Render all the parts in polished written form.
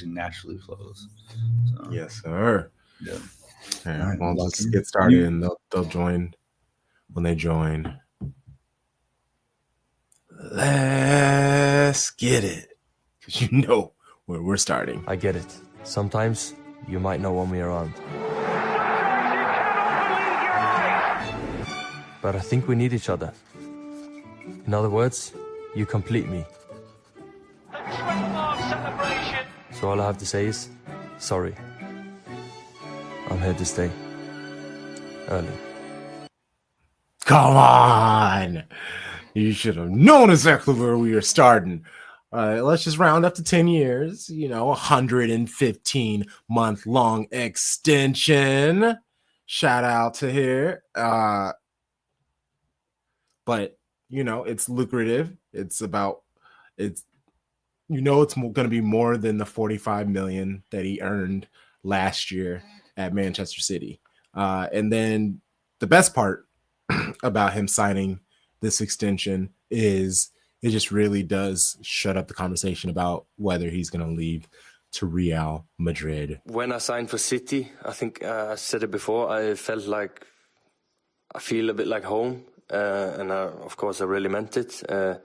naturally flows. So, Yes, sir. yeah. All All right, right, well, Lucky. just get started, and they'll join when they join. Let's get it, because you know where we're starting. I get it. Sometimes you might not want me around. But I think we need each other. In other words, you complete me. So all I have to say is, sorry. I'm here to stay. Early. Come on! You should have known exactly where we were starting. Let's just round up to 10 years, 115-month long extension. Shout out to here. But, it's lucrative. It's going to be more than the 45 million that he earned last year at Manchester City. And then the best part about him signing this extension is it just really does shut up the conversation about whether he's going to leave to Real Madrid. When I signed for City, I think I said it before, I felt like I feel a bit like home. And of course, I really meant it. And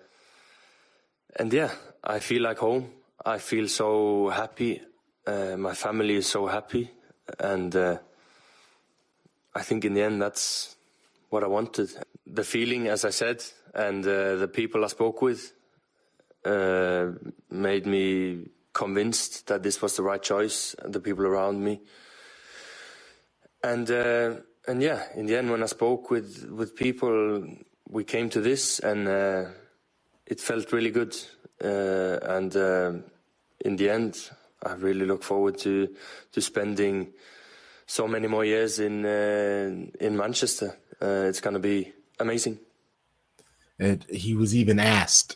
yeah, I feel like home. I feel so happy. My family is so happy. And I think in the end, that's what I wanted. The feeling, as I said, and the people I spoke with made me convinced that this was the right choice, the people around me. And yeah, in the end, when I spoke with people, we came to this, and it felt really good. And in the end, I really look forward to spending so many more years in Manchester. It's going to be amazing. And he was even asked,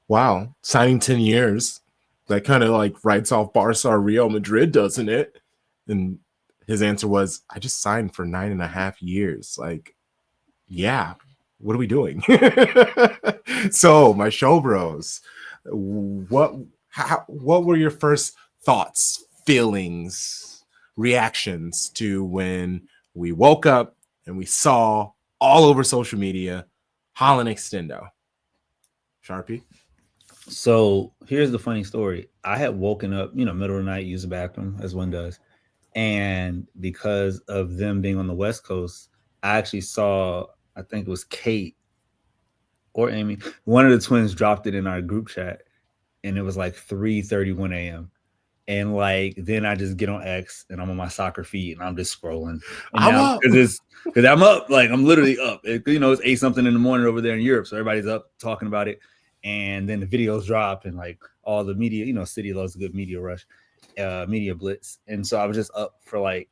wow, signing 10 years, that kind of like writes off Barca or Real Madrid, doesn't it? And his answer was, I just signed for 9.5 years. Like, yeah, what are we doing? So, my show bros, what were your first thoughts, feelings, reactions to when we woke up and we saw all over social media Haaland extendo? Sharpie? So here's the funny story. I had woken up, middle of the night, use the bathroom as one does. And because of them being on the West Coast, I actually saw, I think it was Kate or Amy, one of the twins dropped it in our group chat, and it was like 3:31 a.m. And like then I just get on X and I'm on my soccer feed and I'm just scrolling. And now because I'm up, like I'm literally up. It's 8-something in the morning over there in Europe, so everybody's up talking about it. And then the videos drop and like all the media, City loves a good media rush, media blitz. And so I was just up for like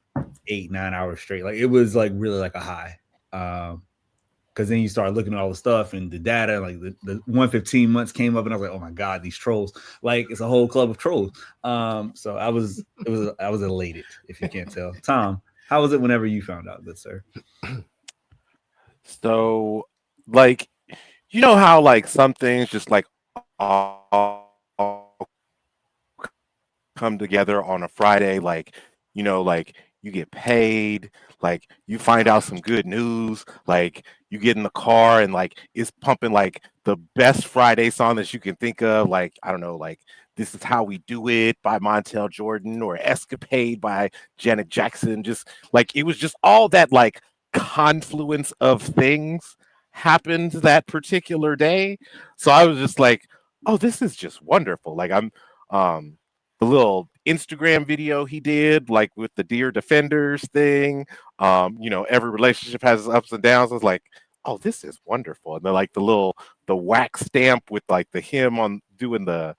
8-9 hours straight. Like it was like really like a high. Because then you start looking at all the stuff and the data, like the 115 months came up, and I was like, "Oh my god, these trolls!" Like it's a whole club of trolls. So I was elated, if you can't tell. Tom, how was it whenever you found out, good sir? So, like, how like some things just like all come together on a Friday, like like you get paid, like you find out some good news, like you get in the car and like it's pumping like the best Friday song that you can think of, like I don't know, like This Is How We Do It by Montel Jordan or Escapade by Janet Jackson. Just like it was just all that like confluence of things happened that particular day. So I was just like, oh, this is just wonderful. Like I'm the little Instagram video he did, like with the Dear Defenders thing. Every relationship has its ups and downs. I was like, oh, this is wonderful. And then like the wax stamp with like the him on doing the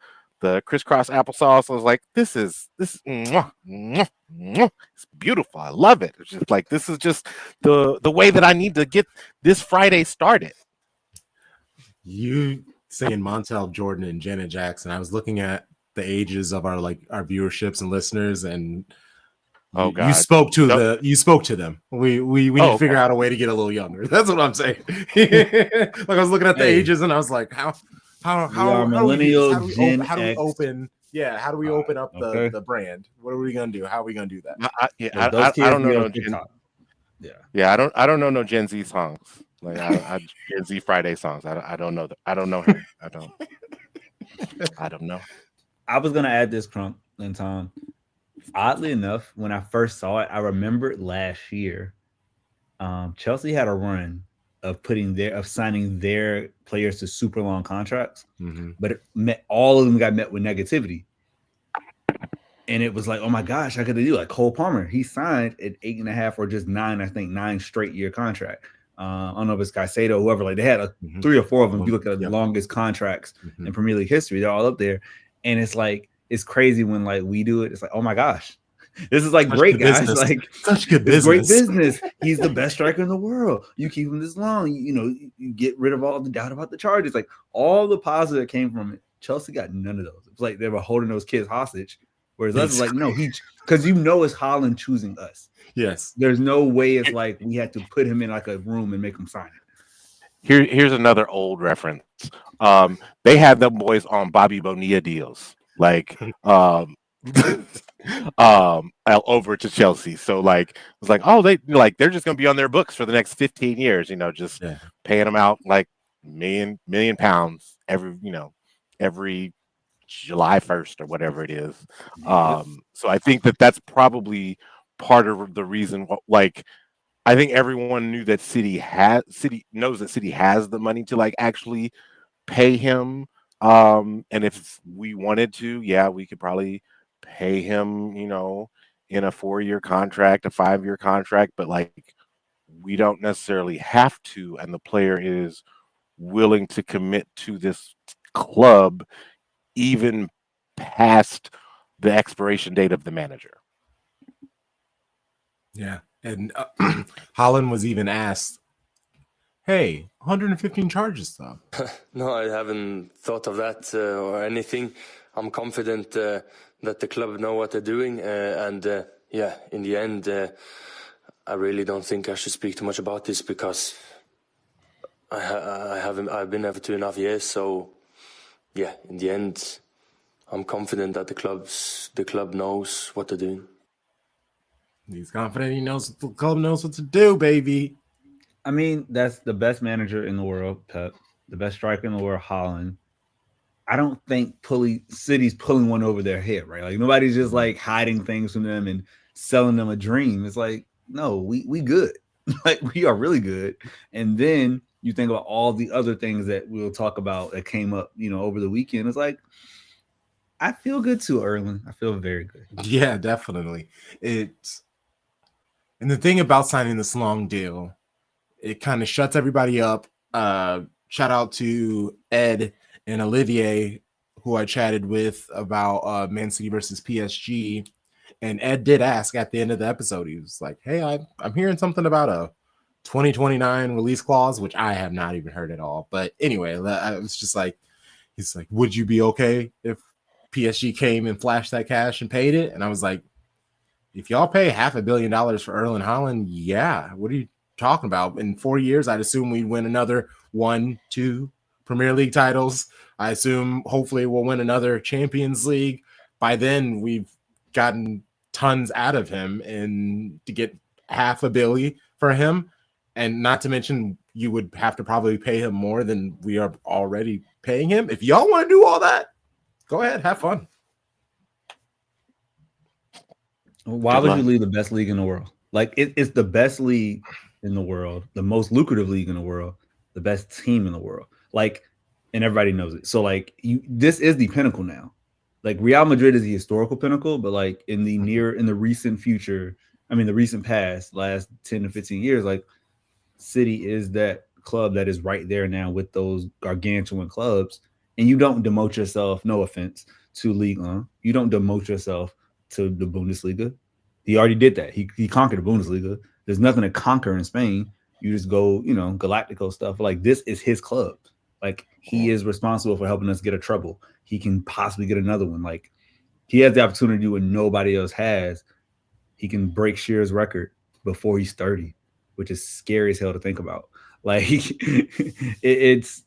crisscross applesauce. I was like, this is mwah, mwah, mwah. It's beautiful. I love it. It's just like this is just the way that I need to get this Friday started. You saying Montel Jordan and Janet Jackson, I was looking at the ages of our viewerships and listeners, and you spoke to them. We need to figure out a way to get a little younger. That's what I'm saying. Like I was looking at the ages, and I was like, how millennial, do we open Yeah, how do we All open right, up okay. the brand? What are we gonna do? How are we gonna do that? Yeah, Look, those I kids don't know need on no Gen. TikTok. Yeah. Yeah, I don't know no Gen Z songs. Like Gen Z Friday songs. I don't know I don't know him. I don't know. I was gonna add this, Crump and Tom. Oddly enough, when I first saw it, I remembered last year. Chelsea had a run of signing their players to super long contracts, Mm-hmm. but all of them got met with negativity. And it was like, oh my gosh, how could they do like Cole Palmer? He signed an 8.5 or just 9, I think 9 straight year contract. I don't know if it's Caicedo, whoever. Like they had Mm-hmm. 3 or 4 of them. If you look at the Yep. longest contracts Mm-hmm. in Premier League history, they're all up there. And it's like it's crazy when like we do it. It's like, oh my gosh, this is like Such great, good guys. business. Like Such good it's great business. business. He's the best striker in the world. You keep him this long, you get rid of all the doubt about the charges. Like all the positive that came from it. Chelsea got none of those. It's like they were holding those kids hostage. Whereas us is like, no, because it's Haaland choosing us. Yes. There's no way it's like we had to put him in like a room and make him sign it. Here's another old reference. They had them boys on Bobby Bonilla deals, like over to Chelsea. So like it was like, oh, they're just gonna be on their books for the next 15 years, just paying them out like million pounds every July 1st or whatever it is. So I think that's probably part of the reason. Like I think everyone knew that City knows that City has the money to like actually pay him. And if we wanted to, yeah, we could probably pay him, in a 4-year contract, a 5-year contract, but like we don't necessarily have to, and the player is willing to commit to this club even past the expiration date of the manager. Yeah. And Haaland was even asked, hey, 115 charges though. No, I haven't thought of that or anything. I'm confident that the club know what they're doing, and in the end, I really don't think I should speak too much about this because I've been there for 2.5 years. So yeah, in the end, I'm confident that the club knows what they're doing. He's confident he knows the club knows what to do, baby. I mean, that's the best manager in the world, Pep. The best striker in the world, Haaland. I don't think City's pulling one over their head, right? Like nobody's just like hiding things from them and selling them a dream. It's like, no, we good. Like we are really good. And then you think about all the other things that we'll talk about that came up, over the weekend. It's like, I feel good too, Erling. I feel very good. Yeah, definitely. And the thing about signing this long deal, it kind of shuts everybody up. Shout out to Ed and Olivier, who I chatted with about Man City versus PSG. And Ed did ask at the end of the episode, he was like, hey, I'm hearing something about a 2029 release clause, which I have not even heard at all. But anyway, I was just like, he's like, would you be okay if PSG came and flashed that cash and paid it? And I was like, if y'all pay $500 million for Erling Haaland, yeah, what are you talking about? In 4 years, I'd assume we'd win another 1-2 Premier League titles. I assume hopefully we'll win another Champions League. By then, we've gotten tons out of him, and to get $500 million for him, and not to mention you would have to probably pay him more than we are already paying him. If y'all want to do all that, go ahead, have fun. Why would you leave the best league in the world? Like it's the best league in the world, the most lucrative league in the world, the best team in the world. Like, and everybody knows it. So like this is the pinnacle now. Like Real Madrid is the historical pinnacle, but like in the recent future, I mean the recent past, last 10 to 15 years, like City is that club that is right there now with those gargantuan clubs. And you don't demote yourself, no offense, to Ligue 1. You don't demote yourself to the Bundesliga. He already did that. He conquered the Bundesliga. There's nothing to conquer in Spain. You just go, Galactico stuff. Like this is his club. Like he is responsible for helping us get a treble. He can possibly get another one. Like he has the opportunity to do what nobody else has. He can break Shearer's record before he's 30, which is scary as hell to think about. Like it's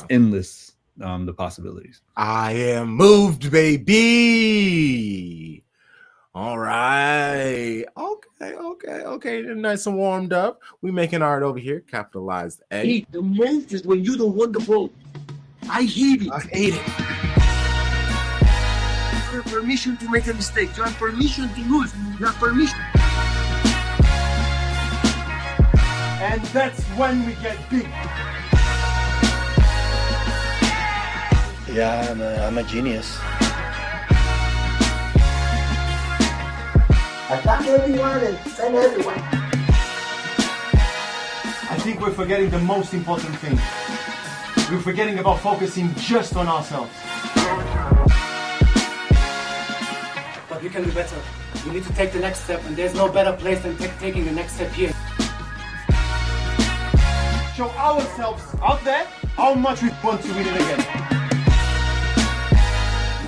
endless. the possibilities. I am moved, baby. All right. Okay. Nice and warmed up. We making art over here. Capitalized A. Hey, the most is when you don't want the ball. I hate it. I hate it. You have permission to make a mistake. You have permission to lose. You have permission. And that's when we get big. Yeah, I'm a genius. Attack everyone and send everyone. I think we're forgetting the most important thing. We're forgetting about focusing just on ourselves. But we can do better. We need to take the next step, and there's no better place than taking the next step here. Show ourselves out there how much we want to win it again.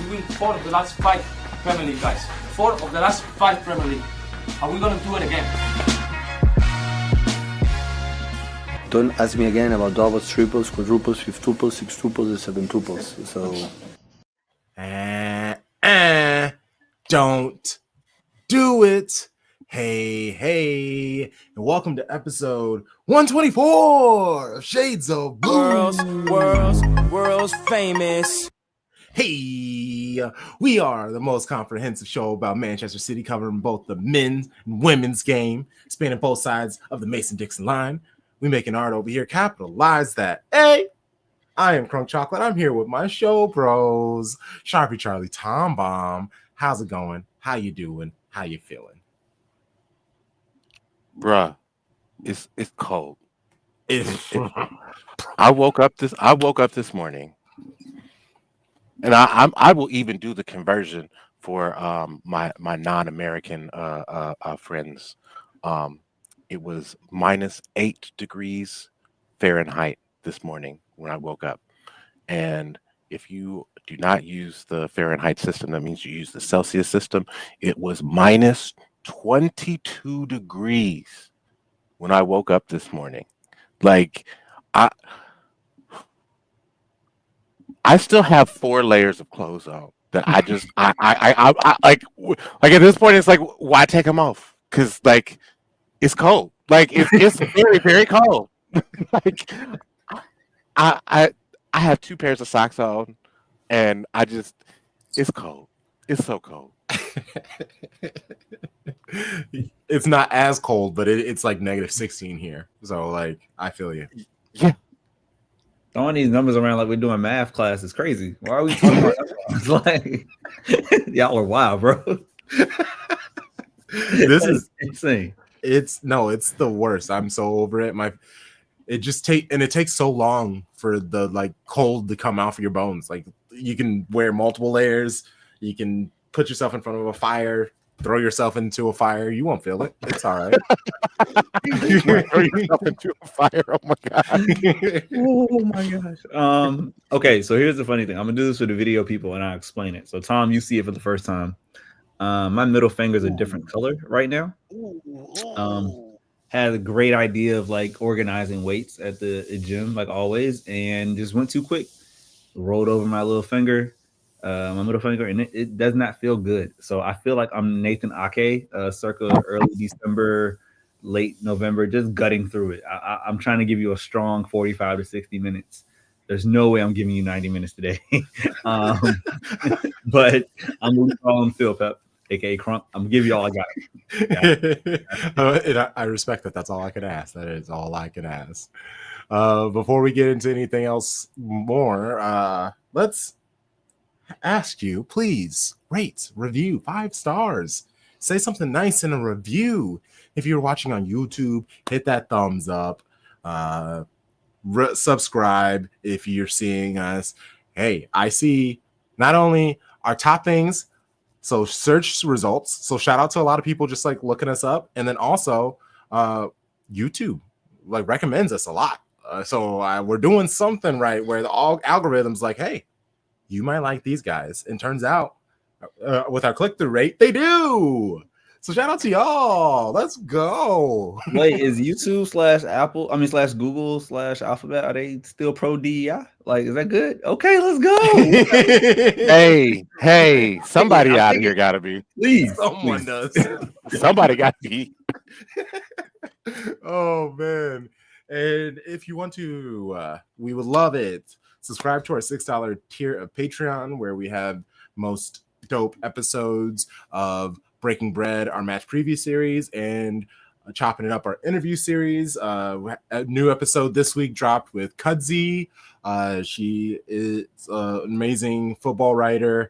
We win 4 of the last 5 Premier League, guys. 4 of the last 5 Premier League. Are we gonna do it again? Don't ask me again about doubles, triples, quadruples, fifth-tuples, six-tuples, and seven-tuples. So, Don't do it. Hey, and welcome to episode 124 of Shades of Blue. World's famous. Hey, we are the most comprehensive show about Manchester City, covering both the men's and women's game, spanning both sides of the Mason-Dixon line. We making art over here. Capitalize that. Hey, I am Crunk Chocolate. I'm here with my show bros, Sharpie Charlie, Tom Bomb. How's it going? How you doing? How you feeling? Bruh, it's cold. I woke up this morning, and I will even do the conversion for my non-American friends. It was -8 degrees Fahrenheit this morning when I woke up, and if you do not use the Fahrenheit system, that means you use the Celsius system. It was -22 degrees when I woke up this morning. Like, I still have 4 layers of clothes on that I just I like at this point it's like, why take them off? Because like it's cold. Like it's very, very cold. Like I have 2 pairs of socks on, and it's cold. It's so cold. It's not as cold, but it's like -16 here. So like, I feel you. Yeah. Throwing these numbers around like we're doing math class is crazy. Why are we talking about that? It's like y'all are wild, bro. This is insane. It's the worst. I'm so over it. It takes so long for the like cold to come out for your bones. Like, you can wear multiple layers. You can put yourself in front of a fire, throw yourself into a fire. You won't feel it. It's all right. You can throw yourself into a fire. Oh my god. Oh my gosh. Okay, so here's the funny thing. I'm gonna do this for the video people, and I'll explain it. So Tom, you see it for the first time. My middle finger is a different color right now. Had a great idea of like organizing weights at the gym, like always, and just went too quick. Rolled over my little finger, my middle finger, and it does not feel good. So I feel like I'm Nathan Ake, circa early December, late November, just gutting through it. I'm trying to give you a strong 45 to 60 minutes. There's no way I'm giving you 90 minutes today. But I'm really calling Phil Pep, aka Crunk. I'm gonna give you all I got. I respect that. That's all I could ask. That is all I could ask. Before we get into anything else more, let's ask you, please rate, review 5 stars. Say something nice in a review. If you're watching on YouTube, hit that thumbs up. Subscribe if you're seeing us. Hey, I see not only our top things, so search results. So shout out to a lot of people just like looking us up, and then also YouTube like recommends us a lot. So we're doing something right where the algorithms like, hey, you might like these guys. And turns out with our click-through rate, they do. So shout out to y'all. Let's go. Wait, is YouTube /Apple? I mean /Google /Alphabet? Are they still pro DEI? Like, is that good? Okay, let's go. Hey, somebody I'm out of thinking- here gotta be. Please, Someone please. does. Somebody got to be. Oh man. And if you want to, we would love it. Subscribe to our $6 tier of Patreon, where we have most dope episodes of Breaking Bread, our match preview series, and Chopping It Up, our interview series. A new episode this week dropped with Kudzi. She is an amazing football writer,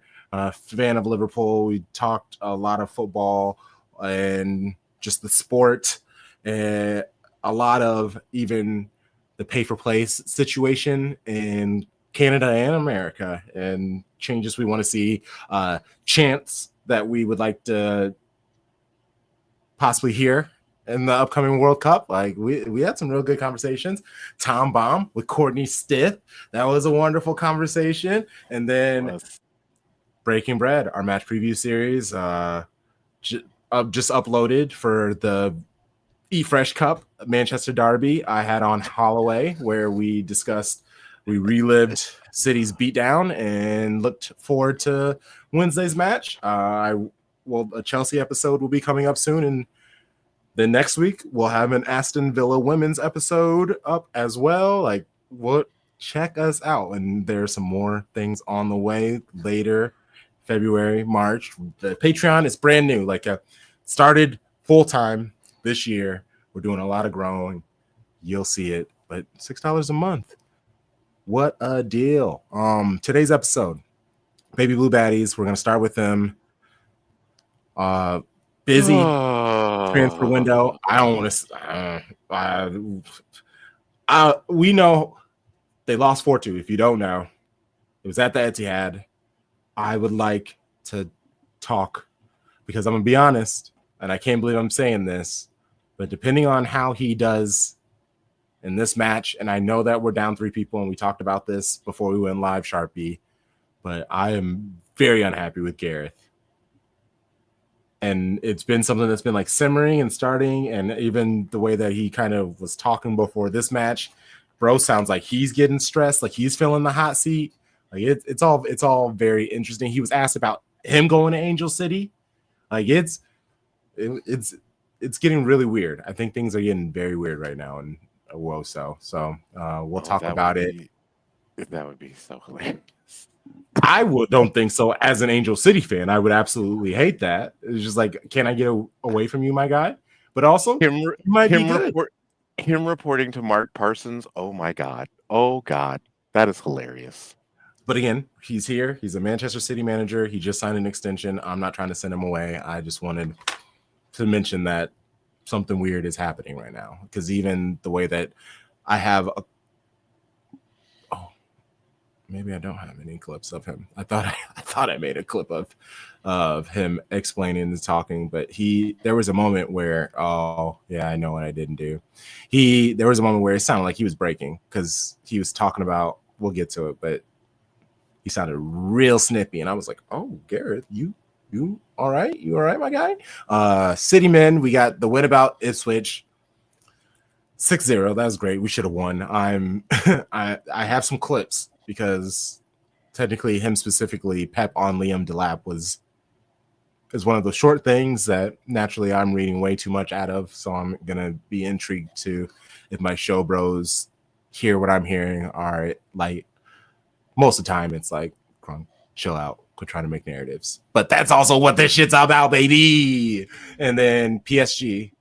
fan of Liverpool. We talked a lot of football and just the sport, and a lot of even the pay-for-play situation in Canada and America, and changes we want to see, chants that we would like to possibly hear in the upcoming World Cup. Like we had some real good conversations. Tom Bomb with Courtney Stith, that was a wonderful conversation. And then Breaking Bread, our match preview series, just uploaded for the Eat Fresh Cup Manchester Derby. I had on Holloway, where we relived City's beatdown and looked forward to Wednesday's match. A Chelsea episode will be coming up soon, and then next week we'll have an Aston Villa women's episode up as well. Like, check us out, and there's some more things on the way later, February, March. The Patreon is brand new, started full time this year. We're doing a lot of growing. You'll see it, but $6 a month. What a deal. Today's episode, Baby Blue Baddies. We're going to start with them. Busy transfer window. I don't want to. We know they lost 4-2. If you don't know, it was at the Etihad. I would like to talk, because I'm going to be honest, and I can't believe I'm saying this, but depending on how he does in this match, and I know that we're down 3 people, and we talked about this before we went live, Sharpie, but I am very unhappy with Gareth. And it's been something that's been like simmering and starting, and even the way that he kind of was talking before this match, bro, sounds like he's getting stressed, like he's feeling the hot seat. Like it's all very interesting. He was asked about him going to Angel City. Like it's getting really weird. I think things are getting very weird right now in Woso. So we'll talk about it. That would be so hilarious. I don't think so. As an Angel City fan, I would absolutely hate that. It's just like, can I get away from you, my guy? But also, him reporting to Mark Parsons. Oh my God. Oh God. That is hilarious. But again, he's here. He's a Manchester City manager. He just signed an extension. I'm not trying to send him away. I just wanted to mention that something weird is happening right now, because even the way that I have maybe I don't have any clips of him. I thought I made a clip of him explaining and talking, but there was a moment where, I know what I didn't do. There was a moment where it sounded like he was breaking, because he was talking about, we'll get to it, but he sounded real snippy, and I was like, oh, Gareth, you all right? You all right, my guy? City men, we got the win about Ipswich. 6-0. That was great. We should have won. I have some clips, because technically him specifically, Pep on Liam Delap is one of the short things that naturally I'm reading way too much out of. So I'm going to be intrigued to, if my show bros hear what I'm hearing, are like, most of the time it's like, chill out, quit trying to make narratives. But that's also what this shit's about, baby. And then PSG,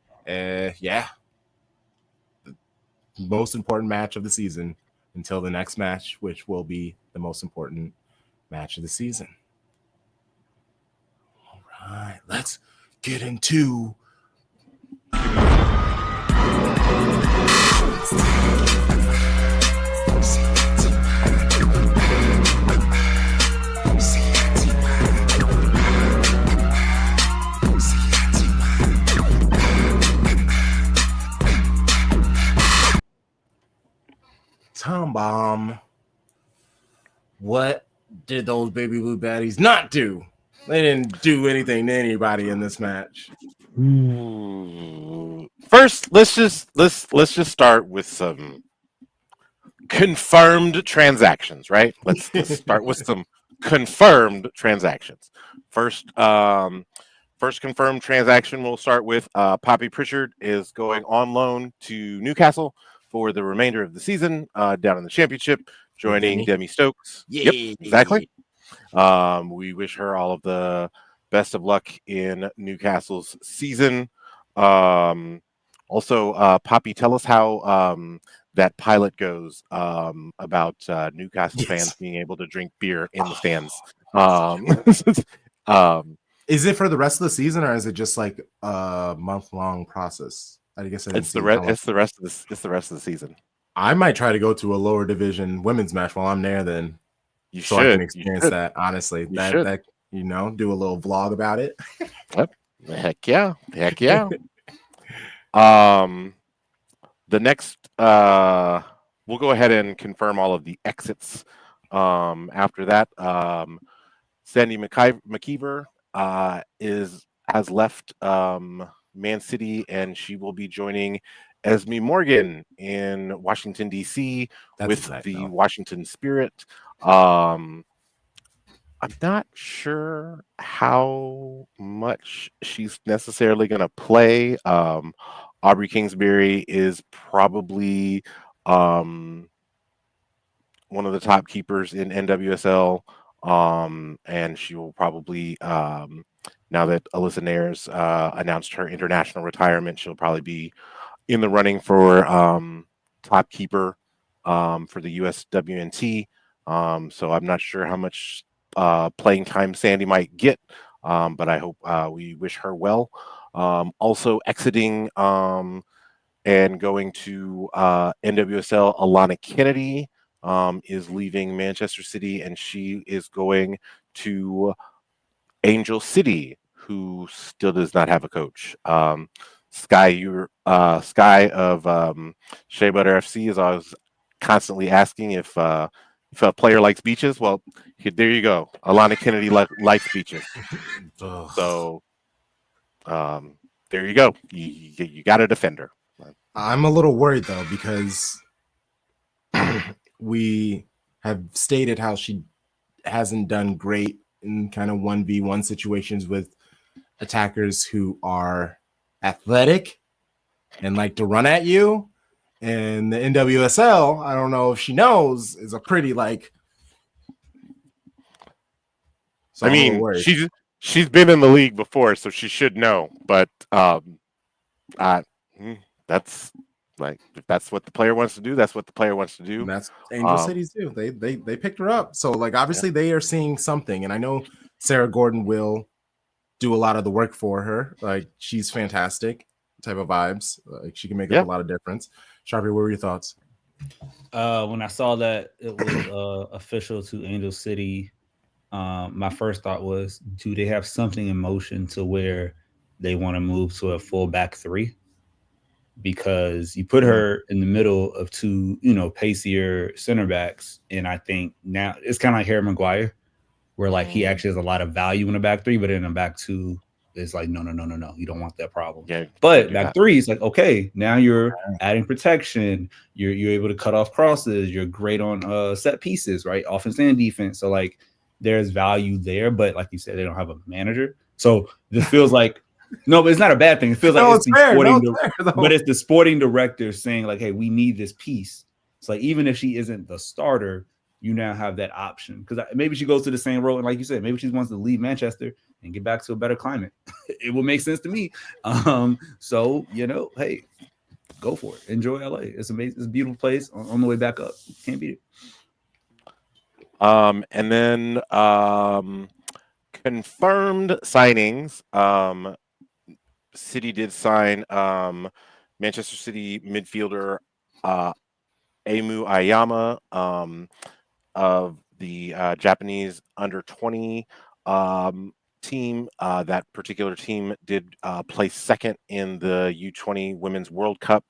most important match of the season until the next match, which will be the most important match of the season. All right, let's get into Tom Bomb. What did those Baby Blue Baddies not do? They didn't do anything to anybody in this match. First, let's just start with some confirmed transactions, right? Let's start with some confirmed transactions. First confirmed transaction we'll start with Poppy Pritchard is going on loan to Newcastle for the remainder of the season down in the Championship, joining Demi Stokes. Yeah. Yep, exactly. We wish her all of the best of luck in Newcastle's season. Also, Poppy, tell us how that pilot goes about Newcastle fans being able to drink beer in the stands. Is it for the rest of the season, or is it just like a month-long process? I guess I didn't see it's the rest of the season. I might try to go to a lower division women's match while I'm there. Then you so should. I can experience that. Honestly, that do a little vlog about it. Yep. Heck yeah. The next, we'll go ahead and confirm all of the exits. After that, Sandy McKeever has left Man City, and she will be joining Esme Morgan in Washington D.C. with the Washington Spirit. I'm not sure how much she's necessarily going to play. Aubrey Kingsbury is probably one of the top keepers in NWSL, and she will probably, now that Alyssa Nares announced her international retirement, she'll probably be in the running for top keeper for the USWNT. So I'm not sure how much playing time Sandy might get, but I hope we wish her well. Also exiting and going to NWSL, Alana Kennedy is leaving Manchester City, and she is going to Angel City, who still does not have a coach. Sky of Shea Butter FC is always constantly asking if a player likes beaches. Well, there you go. Alana Kennedy likes beaches. So there you go. You got a defender. I'm a little worried though, because we have stated how she hasn't done great in kind of 1v1 situations with attackers who are athletic and like to run at you. And the NWSL, I don't know if she knows, is a pretty like. So I mean, she's been in the league before, so she should know. But that's like, if that's what the player wants to do, that's what the player wants to do. And that's Angel Cities too. They picked her up, so like obviously they are seeing something. And I know Sarah Gordon will do a lot of the work for her. Like, she's fantastic type of vibes. Like, she can make up a lot of difference. Sharpie, what were your thoughts? When I saw that it was official to Angel City, my first thought was, do they have something in motion to where they want to move to a full back three? Because you put her in the middle of two, pacier center backs, and I think now it's kind of like Harry Maguire, where like he actually has a lot of value in a back three, but in a back two, it's like no, you don't want that problem. Yeah, but back three is like, okay, now you're adding protection, you're able to cut off crosses, you're great on set pieces, right, offense and defense. So like there's value there, but like you said, they don't have a manager, so this feels like. No, but it's not a bad thing. It feels like but it's the sporting director saying like, hey, we need this piece. It's like, even if she isn't the starter, you now have that option, because maybe she goes to the same road, and like you said, maybe she wants to leave Manchester and get back to a better climate. It will make sense to me. So hey, go for it. Enjoy LA. It's amazing. It's a beautiful place on the way back up. Can't beat it. And then confirmed signings. City did sign Manchester City midfielder Emu Ayama of the Japanese under-20 team. That particular team did place second in the U20 Women's World Cup,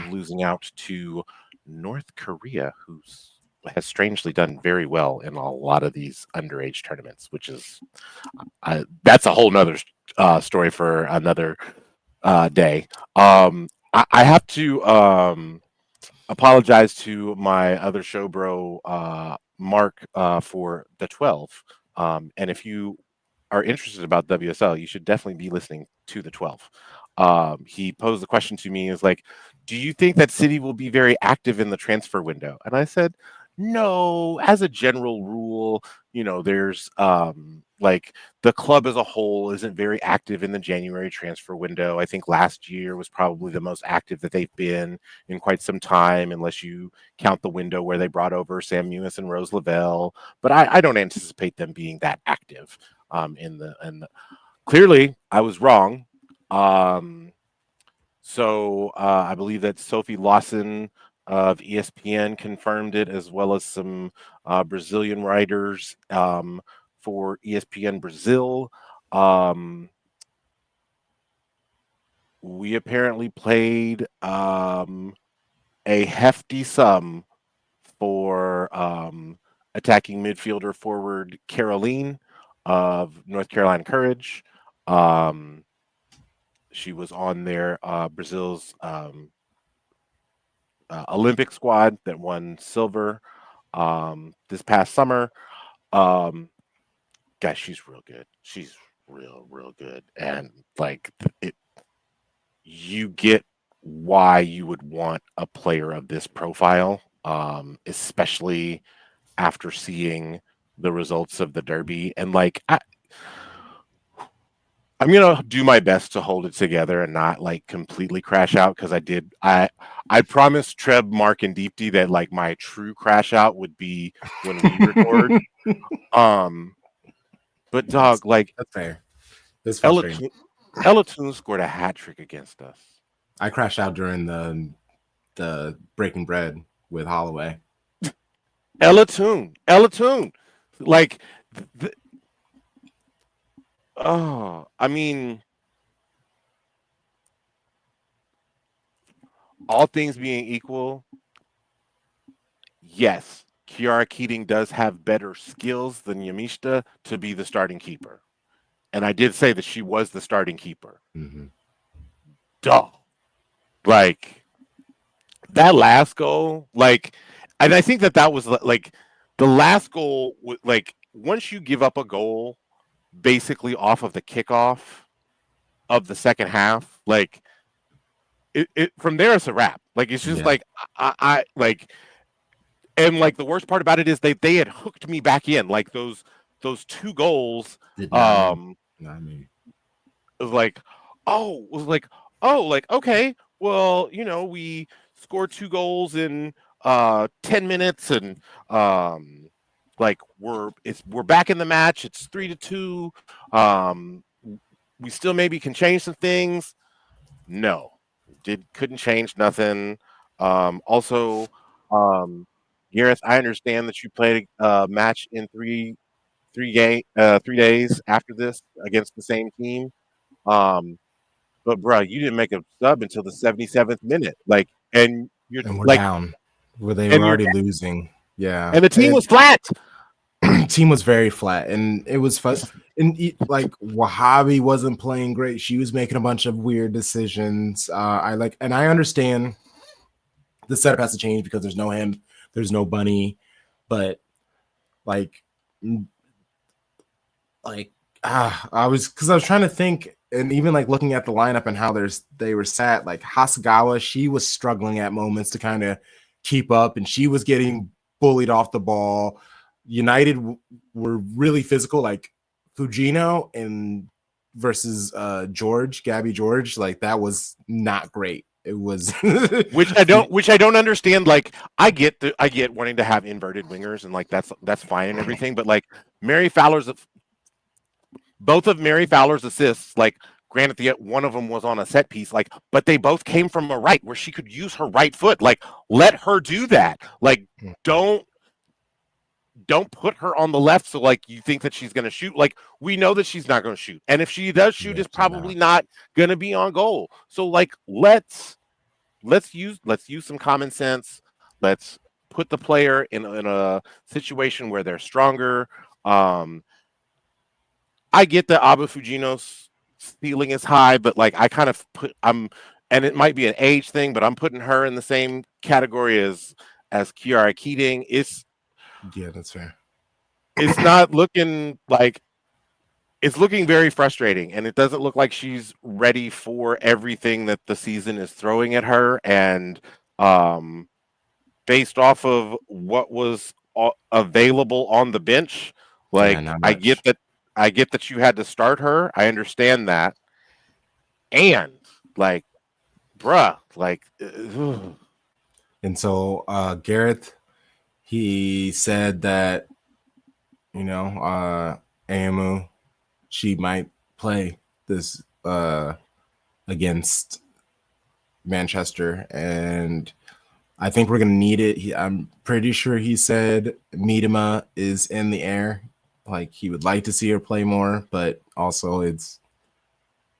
losing out to North Korea, who's has strangely done very well in a lot of these underage tournaments, which is that's a whole nother story for another day. I have to apologize to my other show bro, Mark, for the 12. And if you are interested about WSL, you should definitely be listening to the 12. He posed the question to me is like, do you think that City will be very active in the transfer window? And I said, no, as a general rule, there's like the club as a whole isn't very active in the January transfer window. I think last year was probably the most active that they've been in quite some time, unless you count the window where they brought over Sam Ewis and Rose Lavelle. But I don't anticipate them being that active. Clearly I was wrong. So I believe that Sophie Lawson of ESPN confirmed it, as well as some Brazilian writers for ESPN Brazil. We apparently played a hefty sum for attacking midfielder forward Caroline of North Carolina Courage. She was on their Brazil's Olympic squad that won silver this past summer. Guys, she's real good. She's real good. And like you get why you would want a player of this profile, especially after seeing the results of the Derby. And like I'm gonna do my best to hold it together and not like completely crash out, because I promised Treb, Mark, and Deepti that like my true crash out would be when we record. But dog, like that's fair. That's frustrating. Ella Toon scored a hat trick against us. I crashed out during the Breaking Bread with Holloway. Ella Toon, like. I mean, all things being equal, yes, Kiara Keating does have better skills than Yamishita to be the starting keeper. And I did say that she was the starting keeper. Mm-hmm. Duh. Like, that last goal, like, and I think that was like the last goal, like, once you give up a goal basically off of the kickoff of the second half, like it from there it's a wrap. Like it's just like I like, and like the worst part about it is they had hooked me back in. Like those two goals it was like okay, well, we scored 2 goals in 10 minutes, and like we're back in the match. It's 3-2. We still maybe can change some things. No, couldn't change nothing. Also, Gareth, I understand that you played a match in 3 days after this against the same team. But bro, you didn't make a sub until the 77th minute. Like, and we're like down where they were already losing. Yeah, and the team was flat. Team was very flat, and it was fun. And like Wahhabi wasn't playing great. She was making a bunch of weird decisions. I understand the setup has to change because there's no him, there's no Bunny, but I was trying to think, and even like looking at the lineup and how they were sat. Like Hasegawa, she was struggling at moments to kind of keep up, and she was getting bullied off the ball. United were really physical, like Fujino and versus Gabby George. Like that was not great. It was which I don't understand. Like I get wanting to have inverted wingers, and like that's fine and everything, but like both of Mary Fowler's assists, like granted one of them was on a set piece, like, but they both came from a right where she could use her right foot. Like let her do that. Like don't put her on the left so like you think that she's going to shoot. Like we know that she's not going to shoot, and if she does shoot, it's probably not going to be on goal. So like let's use some common sense. Let's put the player in a situation where they're stronger. I get that Abu Fujino's ceiling is high, but like I kind of and it might be an age thing, but I'm putting her in the same category as Kiara Keating. Yeah, that's fair. It's not looking like it's looking very frustrating, and it doesn't look like she's ready for everything that the season is throwing at her. And based off of what was available on the bench, Yeah, like not I much. get that you had to start her. I understand that, and like, bruh, like, And so Gareth, he said that, AMU, she might play this against Manchester, and I think we're gonna need it. I'm pretty sure he said Miedema is in the air. Like, he would like to see her play more, but also it's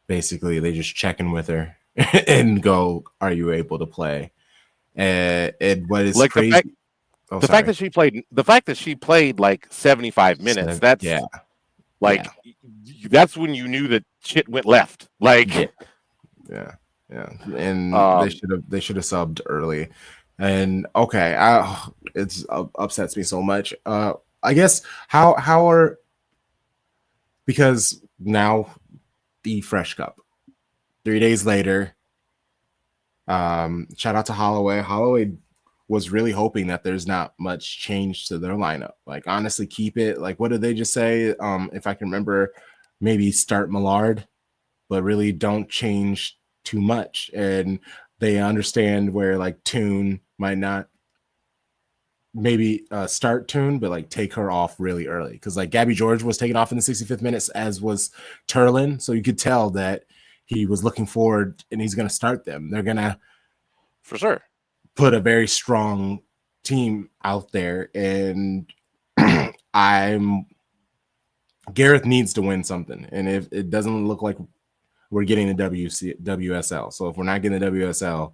basically they just check in with her and go, "Are you able to play?" And what is like crazy? the fact that she played like 75 minutes. That's yeah, like that's when you knew that shit went left. Like, yeah, and they should have subbed early. And okay, it's upsets me so much. I guess how are, because now the Fresh Cup 3 days later. Shout out to Holloway. Holloway was really hoping that there's not much change to their lineup. Like, honestly, keep it. Like, what did they just say? If I can remember, maybe start Millard, but really don't change too much. And they understand where like Toon might not maybe start Toon, but like take her off really early. Because like Gabby George was taken off in the 65th minutes, as was Turlin. So you could tell that he was looking forward and he's going to start them. They're going to, for sure, put a very strong team out there. And Gareth needs to win something. And if it doesn't look like we're getting the WSL. So if we're not getting the WSL,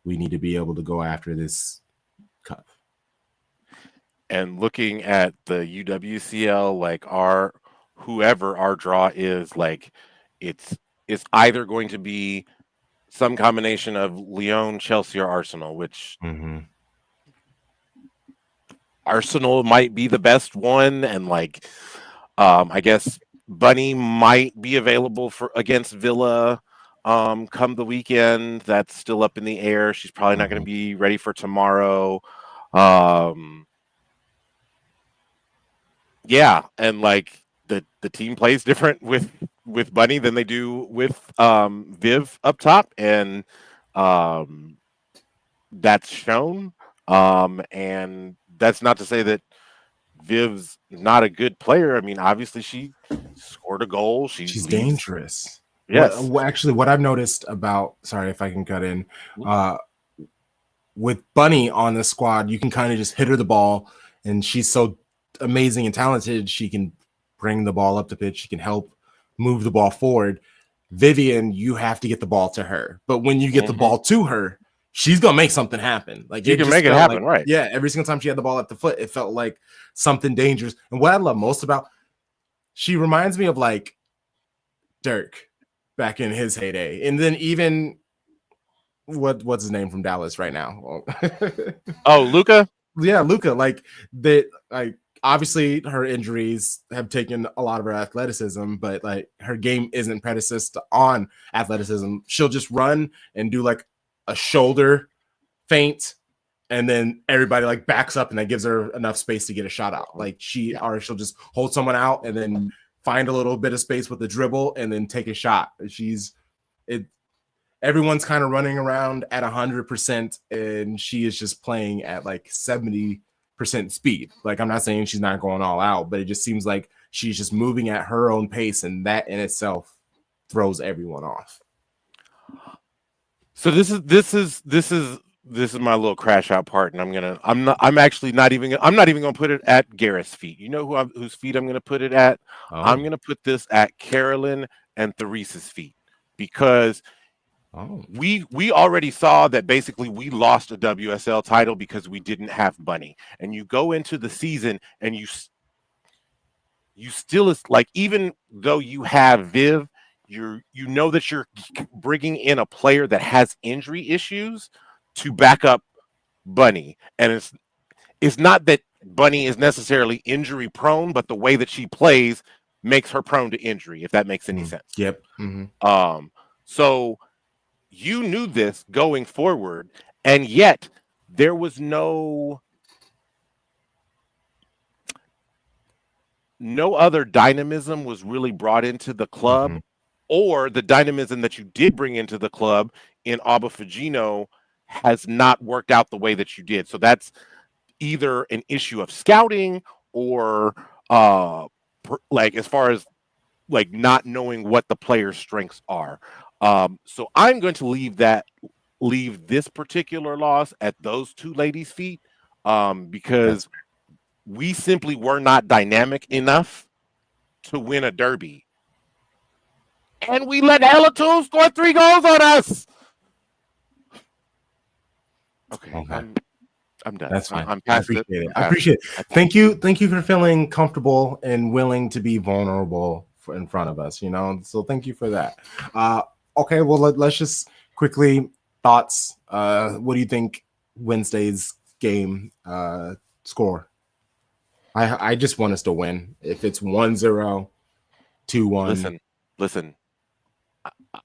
we need to be able to go after this cup. And looking at the UWCL, like whoever our draw is, like it's either going to be some combination of Lyon, Chelsea, or Arsenal, which Arsenal might be the best one, and like I guess Bunny might be available for against Villa come the weekend. That's still up in the air. She's probably not going to be ready for tomorrow. Yeah, and like the team plays different with Bunny than they do with Viv up top, and that's shown. And that's not to say that Viv's not a good player. I mean, obviously she scored a goal. She's dangerous. Yes. What I've noticed about, sorry if I can cut in, with Bunny on the squad, you can kind of just hit her the ball, and she's so amazing and talented. She can bring the ball up the pitch. She can help move the ball forward. Vivian, you have to get the ball to her. But when you get the ball to her, she's gonna make something happen. Like, you can make it happen, right? Yeah, every single time she had the ball at the foot, it felt like something dangerous. And what I love most about, she reminds me of like Dirk back in his heyday. And then even what's his name from Dallas right now? Oh, Luca? Yeah, Luca. Like obviously her injuries have taken a lot of her athleticism, but like her game isn't predecessed on athleticism. She'll just run and do like a shoulder feint, and then everybody like backs up, and that gives her enough space to get a shot out. Like she'll just hold someone out and then find a little bit of space with the dribble and then take a shot. Everyone's kind of running around at 100%, and she is just playing at like 70% speed. Like, I'm not saying she's not going all out, but it just seems like she's just moving at her own pace, and that in itself throws everyone off. So this is my little crash out part, and I'm not even gonna put it at Gareth's feet. You know whose feet I'm gonna put it at? I'm gonna put this at Carolyn and Therese's feet, because Oh, We already saw that basically we lost a WSL title because we didn't have Bunny. And you go into the season and you still is like, even though you have Viv, you know that you're bringing in a player that has injury issues to back up Bunny. And it's not that Bunny is necessarily injury prone, but the way that she plays makes her prone to injury, if that makes any sense. yep. So you knew this going forward, and yet there was no other dynamism was really brought into the club, or the dynamism that you did bring into the club in Alba Fagino has not worked out the way that you did. So that's either an issue of scouting or like as far as like not knowing what the player's strengths are. So I'm going to leave this particular loss at those two ladies' feet, because we simply were not dynamic enough to win a derby. And we let Ella Tool score 3 goals on us. Okay. I'm done. That's fine. I'm I past appreciate it. it. I appreciate it. Thank you for feeling comfortable and willing to be vulnerable in front of us, so thank you for that. Okay, well, let's just quickly thoughts. What do you think Wednesday's game score? I just want us to win. If it's 1-0, 2-1. Listen.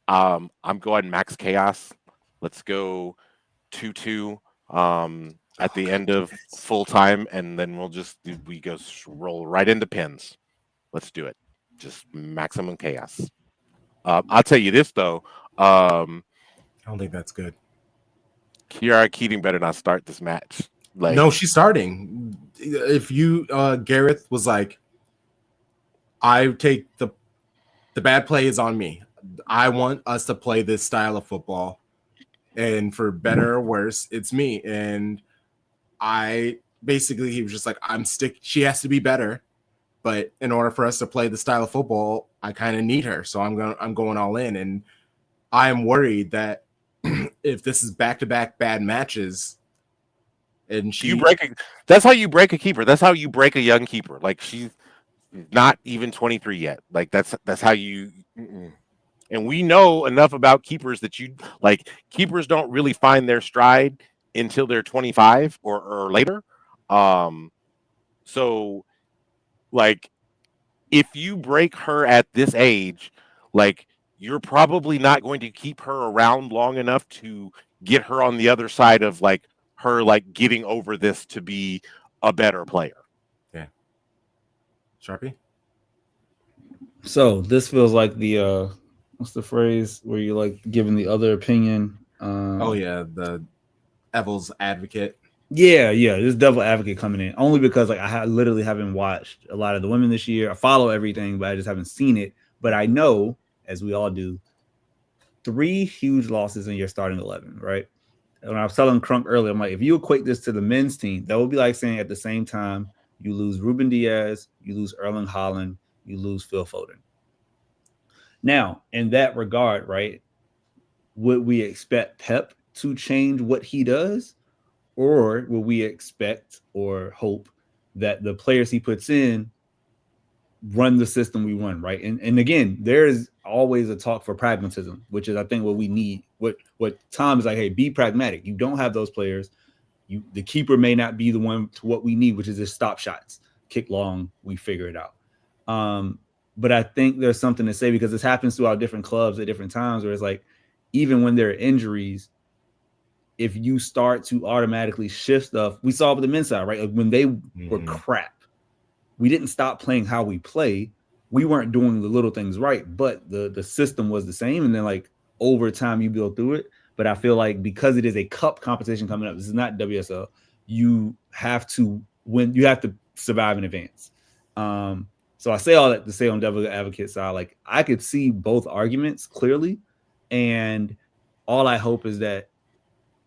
I'm going max chaos. Let's go 2-2 at the end of full time, and then we go roll right into pins. Let's do it. Just maximum chaos. I'll tell you this though. I don't think that's good. Kiara Keating better not start this match. No, she's starting. If you Gareth was like, I take the bad play is on me. I want us to play this style of football, and for better or worse, it's me. And he was just like, she has to be better, but in order for us to play the style of football, I kind of need her. So I'm going all in, and I am worried that if this is back-to-back bad matches, and that's how you break a keeper. That's how you break a young keeper. Like, she's not even 23 yet. Like, that's how you. And we know enough about keepers that keepers don't really find their stride until they're 25 or later. So like, if you break her at this age, like, you're probably not going to keep her around long enough to get her on the other side of like her getting over this to be a better player. Yeah. Sharpie? So this feels like the what's the phrase where you like giving the other opinion? The devil's advocate. Yeah, this devil advocate coming in only because I literally haven't watched a lot of the women this year. I follow everything, but I just haven't seen it. But I know, as we all do, 3 huge losses in your starting 11, right? And when I was telling Crunk earlier, I'm like, if you equate this to the men's team, that would be like saying at the same time you lose Ruben Diaz, you lose Erling Haaland, you lose Phil Foden. Now, in that regard, right, would we expect Pep to change what he does? Or will we expect or hope that the players he puts in run the system we run, right? And again, there is always a talk for pragmatism, which is, I think, what we need. What Tom is like, hey, be pragmatic. You don't have those players. The keeper may not be the one to what we need, which is just stop shots, kick long, we figure it out. But I think there's something to say, because this happens throughout different clubs at different times, where it's like, even when there are injuries, if you start to automatically shift stuff, we saw with the men's side, right? Like when they were crap, we didn't stop playing how we play. We weren't doing the little things right, but the system was the same. And then like over time you build through it. But I feel like because it is a cup competition coming up, this is not WSL, you have to win, you have to survive in advance. So I say all that to say on devil advocate side, like I could see both arguments clearly. And all I hope is that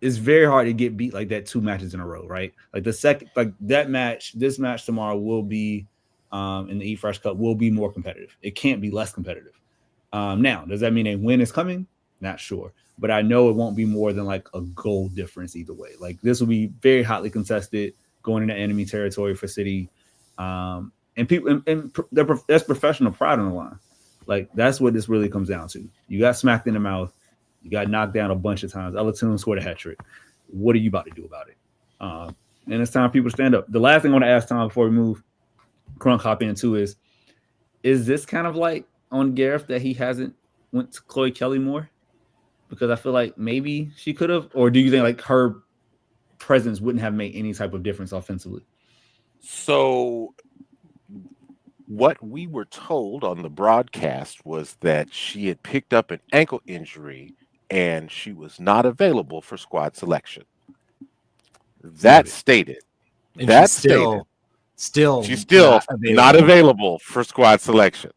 it's very hard to get beat like that 2 matches in a row, right? Like the second, like that match, this match tomorrow will be in the E-Fresh Cup will be more competitive. It can't be less competitive. Now, does that mean a win is coming? Not sure, but I know it won't be more than like a goal difference either way. Like this will be very hotly contested going into enemy territory for City, and people that's professional pride on the line. Like that's what this really comes down to. You got smacked in the mouth, you got knocked down a bunch of times. Elatoon scored a hat trick. What are you about to do about it? And it's time for people to stand up. The last thing I want to ask Tom before we move Crunk hop into is this kind of like on Gareth that he hasn't went to Chloe Kelly more? Because I feel like maybe she could have, or do you think like her presence wouldn't have made any type of difference offensively? So what we were told on the broadcast was that she had picked up an ankle injury and she was not available for squad selection. That stated. And that she's stated. She's still not available for squad selection.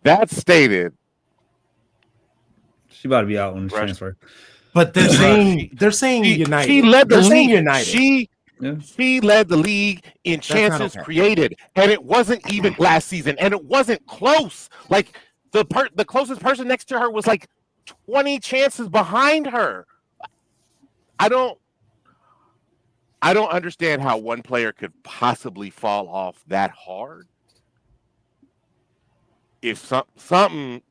That stated. She about to be out on the transfer. But they're saying United. She led the league. United. She led the league in chances created, and it wasn't even last season, and it wasn't close. Like the closest person next to her was like 20 chances behind her. I don't understand how one player could possibly fall off that hard. If something.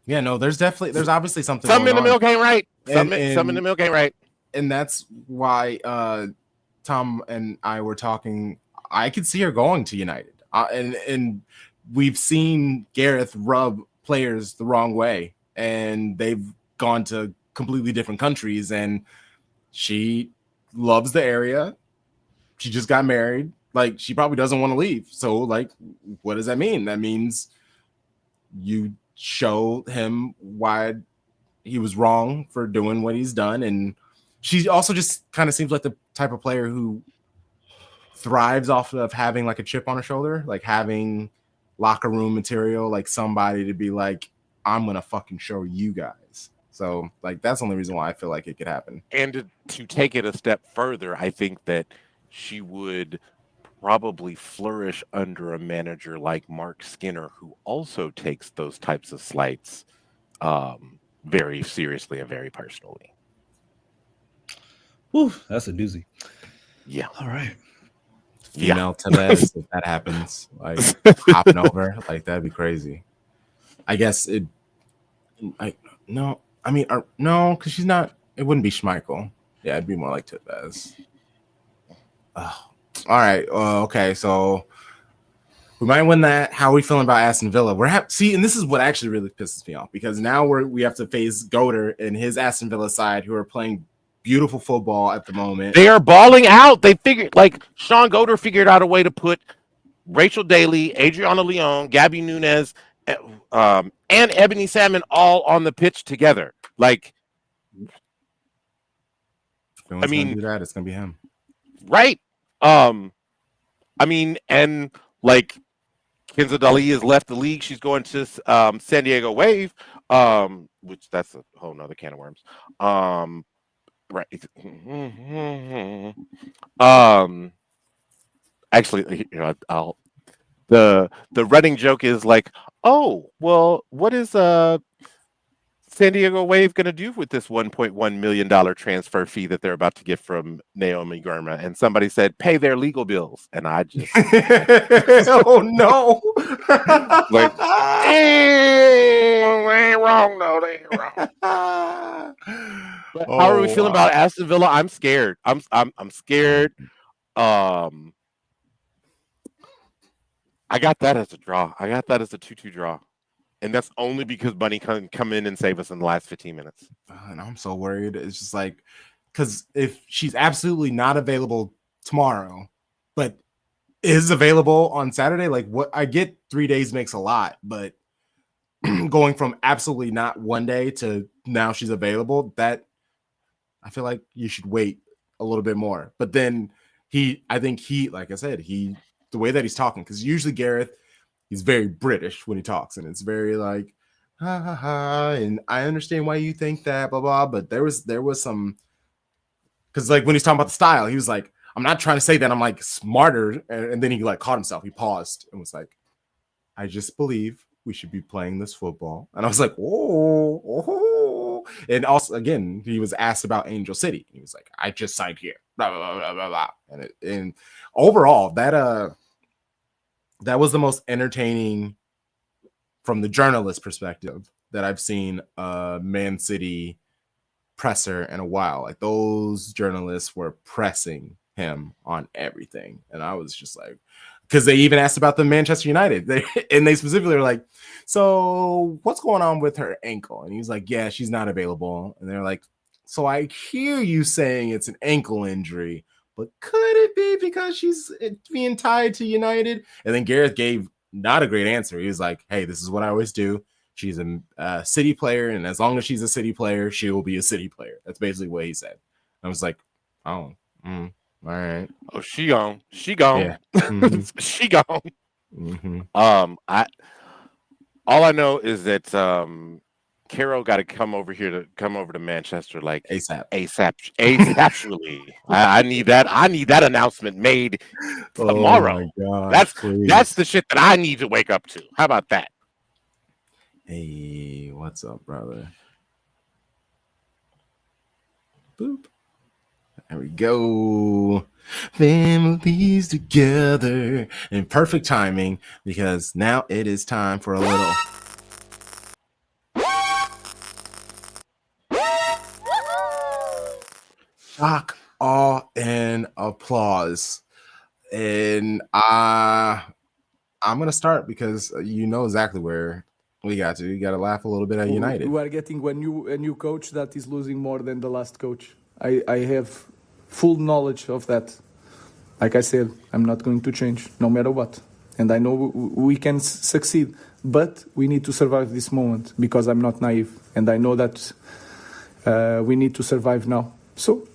Yeah, no, there's obviously something. Something in the milk ain't right. Something in the milk ain't right. And that's why Tom and I were talking. I could see her going to United, and we've seen Gareth rub players the wrong way, and they've gone to completely different countries. And she loves the area. She just got married. Like she probably doesn't want to leave. So, like, what does that mean? That means you show him why he was wrong for doing what he's done. And she also just kind of seems like the type of player who thrives off of having like a chip on her shoulder, like having locker room material, like somebody to be like, I'm gonna fucking show you guys. So like that's the only reason why I feel like it could happen. And to take it a step further, I think that she would probably flourish under a manager like Mark Skinner, who also takes those types of slights very seriously and very personally. Whew, that's a doozy. Yeah. All right. Female Tevez, if that happens, like hopping over, like that'd be crazy. I guess it. No, because she's not. It wouldn't be Schmeichel. Yeah, it'd be more like Tevez. Oh. All right. Okay. So we might win that. How are we feeling about Aston Villa? And this is what actually really pisses me off because now we have to face Goater and his Aston Villa side who are playing beautiful football at the moment. They are balling out. They figured, like Sean Goater figured out a way to put Rachel Daly, Adriana Leon, Gabby Nunez, and Ebony Salmon all on the pitch together. Like, I mean, do that. It's gonna be him, right? I mean, and like Kenza Dali has left the league. She's going to San Diego Wave, which that's a whole nother can of worms. Right. Actually, the running joke is like, oh, well, what is San Diego Wave going to do with this $1.1 million transfer fee that they're about to get from Naomi Gurma? And somebody said, pay their legal bills. And I just... oh, no. Like, they ain't wrong, though. They ain't wrong. But how are we feeling about Aston Villa? I'm scared. I'm scared. I got that as a draw. I got that as a 2-2 draw. And that's only because Bunny can come in and save us in the last 15 minutes. And I'm so worried. It's just like, because if she's absolutely not available tomorrow, but is available on Saturday, like what I get 3 days makes a lot, but going from absolutely not one day to now she's available, that I feel like you should wait a little bit more. But then I think like I said, the way that he's talking, because usually Gareth, he's very British when he talks, and it's very like, ha ha ha, and I understand why you think that, blah blah. But there was some, because like when he's talking about the style, he was like, I'm not trying to say that I'm like smarter, and then he like caught himself. He paused and was like, I just believe we should be playing this football. And I was like, oh. And also, again, he was asked about Angel City. He was like, I just signed here. Blah, blah, blah, blah, blah. And overall, that was the most entertaining from the journalist perspective that I've seen Man City presser in a while. Like, those journalists were pressing him on everything. And I was just like, because they even asked about the Manchester United. They specifically were like, so what's going on with her ankle? And he was like, yeah, she's not available. And they're like, so I hear you saying it's an ankle injury, but could it be because she's being tied to United? And then Gareth gave not a great answer. He was like, hey, this is what I always do. She's a City player, and as long as she's a City player, she will be a City player. That's basically what he said. I was like, oh, all right. Oh, she gone. She Yeah. gone. Mm-hmm. She gone. Mm-hmm. All I know is that Carol got to come over to Manchester like ASAP. I need that. I need that announcement made tomorrow. Oh my God, that's the shit that I need to wake up to. How about that? Hey, what's up, brother? Boop. There we go. Families together in perfect timing, because now it is time for a little shock, awe, and applause. And I'm gonna start because you know exactly where we got to. You got to laugh a little bit at United. We are getting a new coach that is losing more than the last coach. I have full knowledge of that. Like I said, I'm not going to change no matter what. And I know we can succeed, but we need to survive this moment because I'm not naive. And I know that we need to survive now. So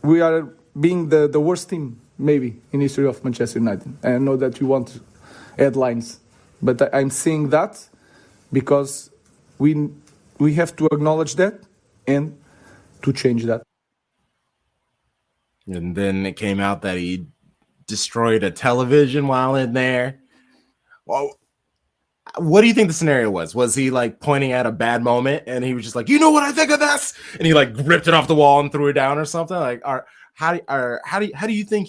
we are being the worst team, maybe, in history of Manchester United. I know that you want headlines, but I'm saying that because we have to acknowledge that and to change that. And then it came out that he destroyed a television while in there. Well, what do you think the scenario was? Was he like pointing at a bad moment and he was just like, you know what I think of this? And he like ripped it off the wall and threw it down or something? Like, how do you think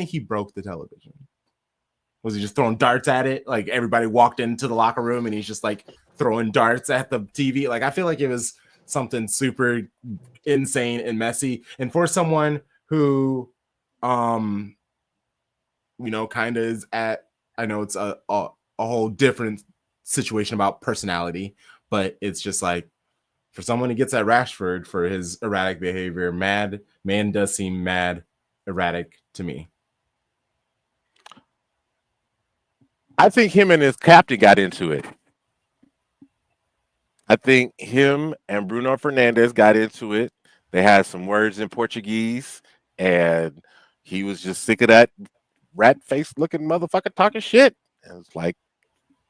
he broke the television? Was he just throwing darts at it? Like everybody walked into the locker room and he's just like throwing darts at the TV. Like I feel like it was something super insane and messy. And for someone who, kind of is at, I know it's a whole different situation about personality, but it's just like for someone who gets at Rashford for his erratic behavior, man does seem mad erratic to me. I think him and his captain got into it. I think him and Bruno Fernandes got into it. They had some words in Portuguese, and he was just sick of that rat-faced looking motherfucker talking shit. And it's like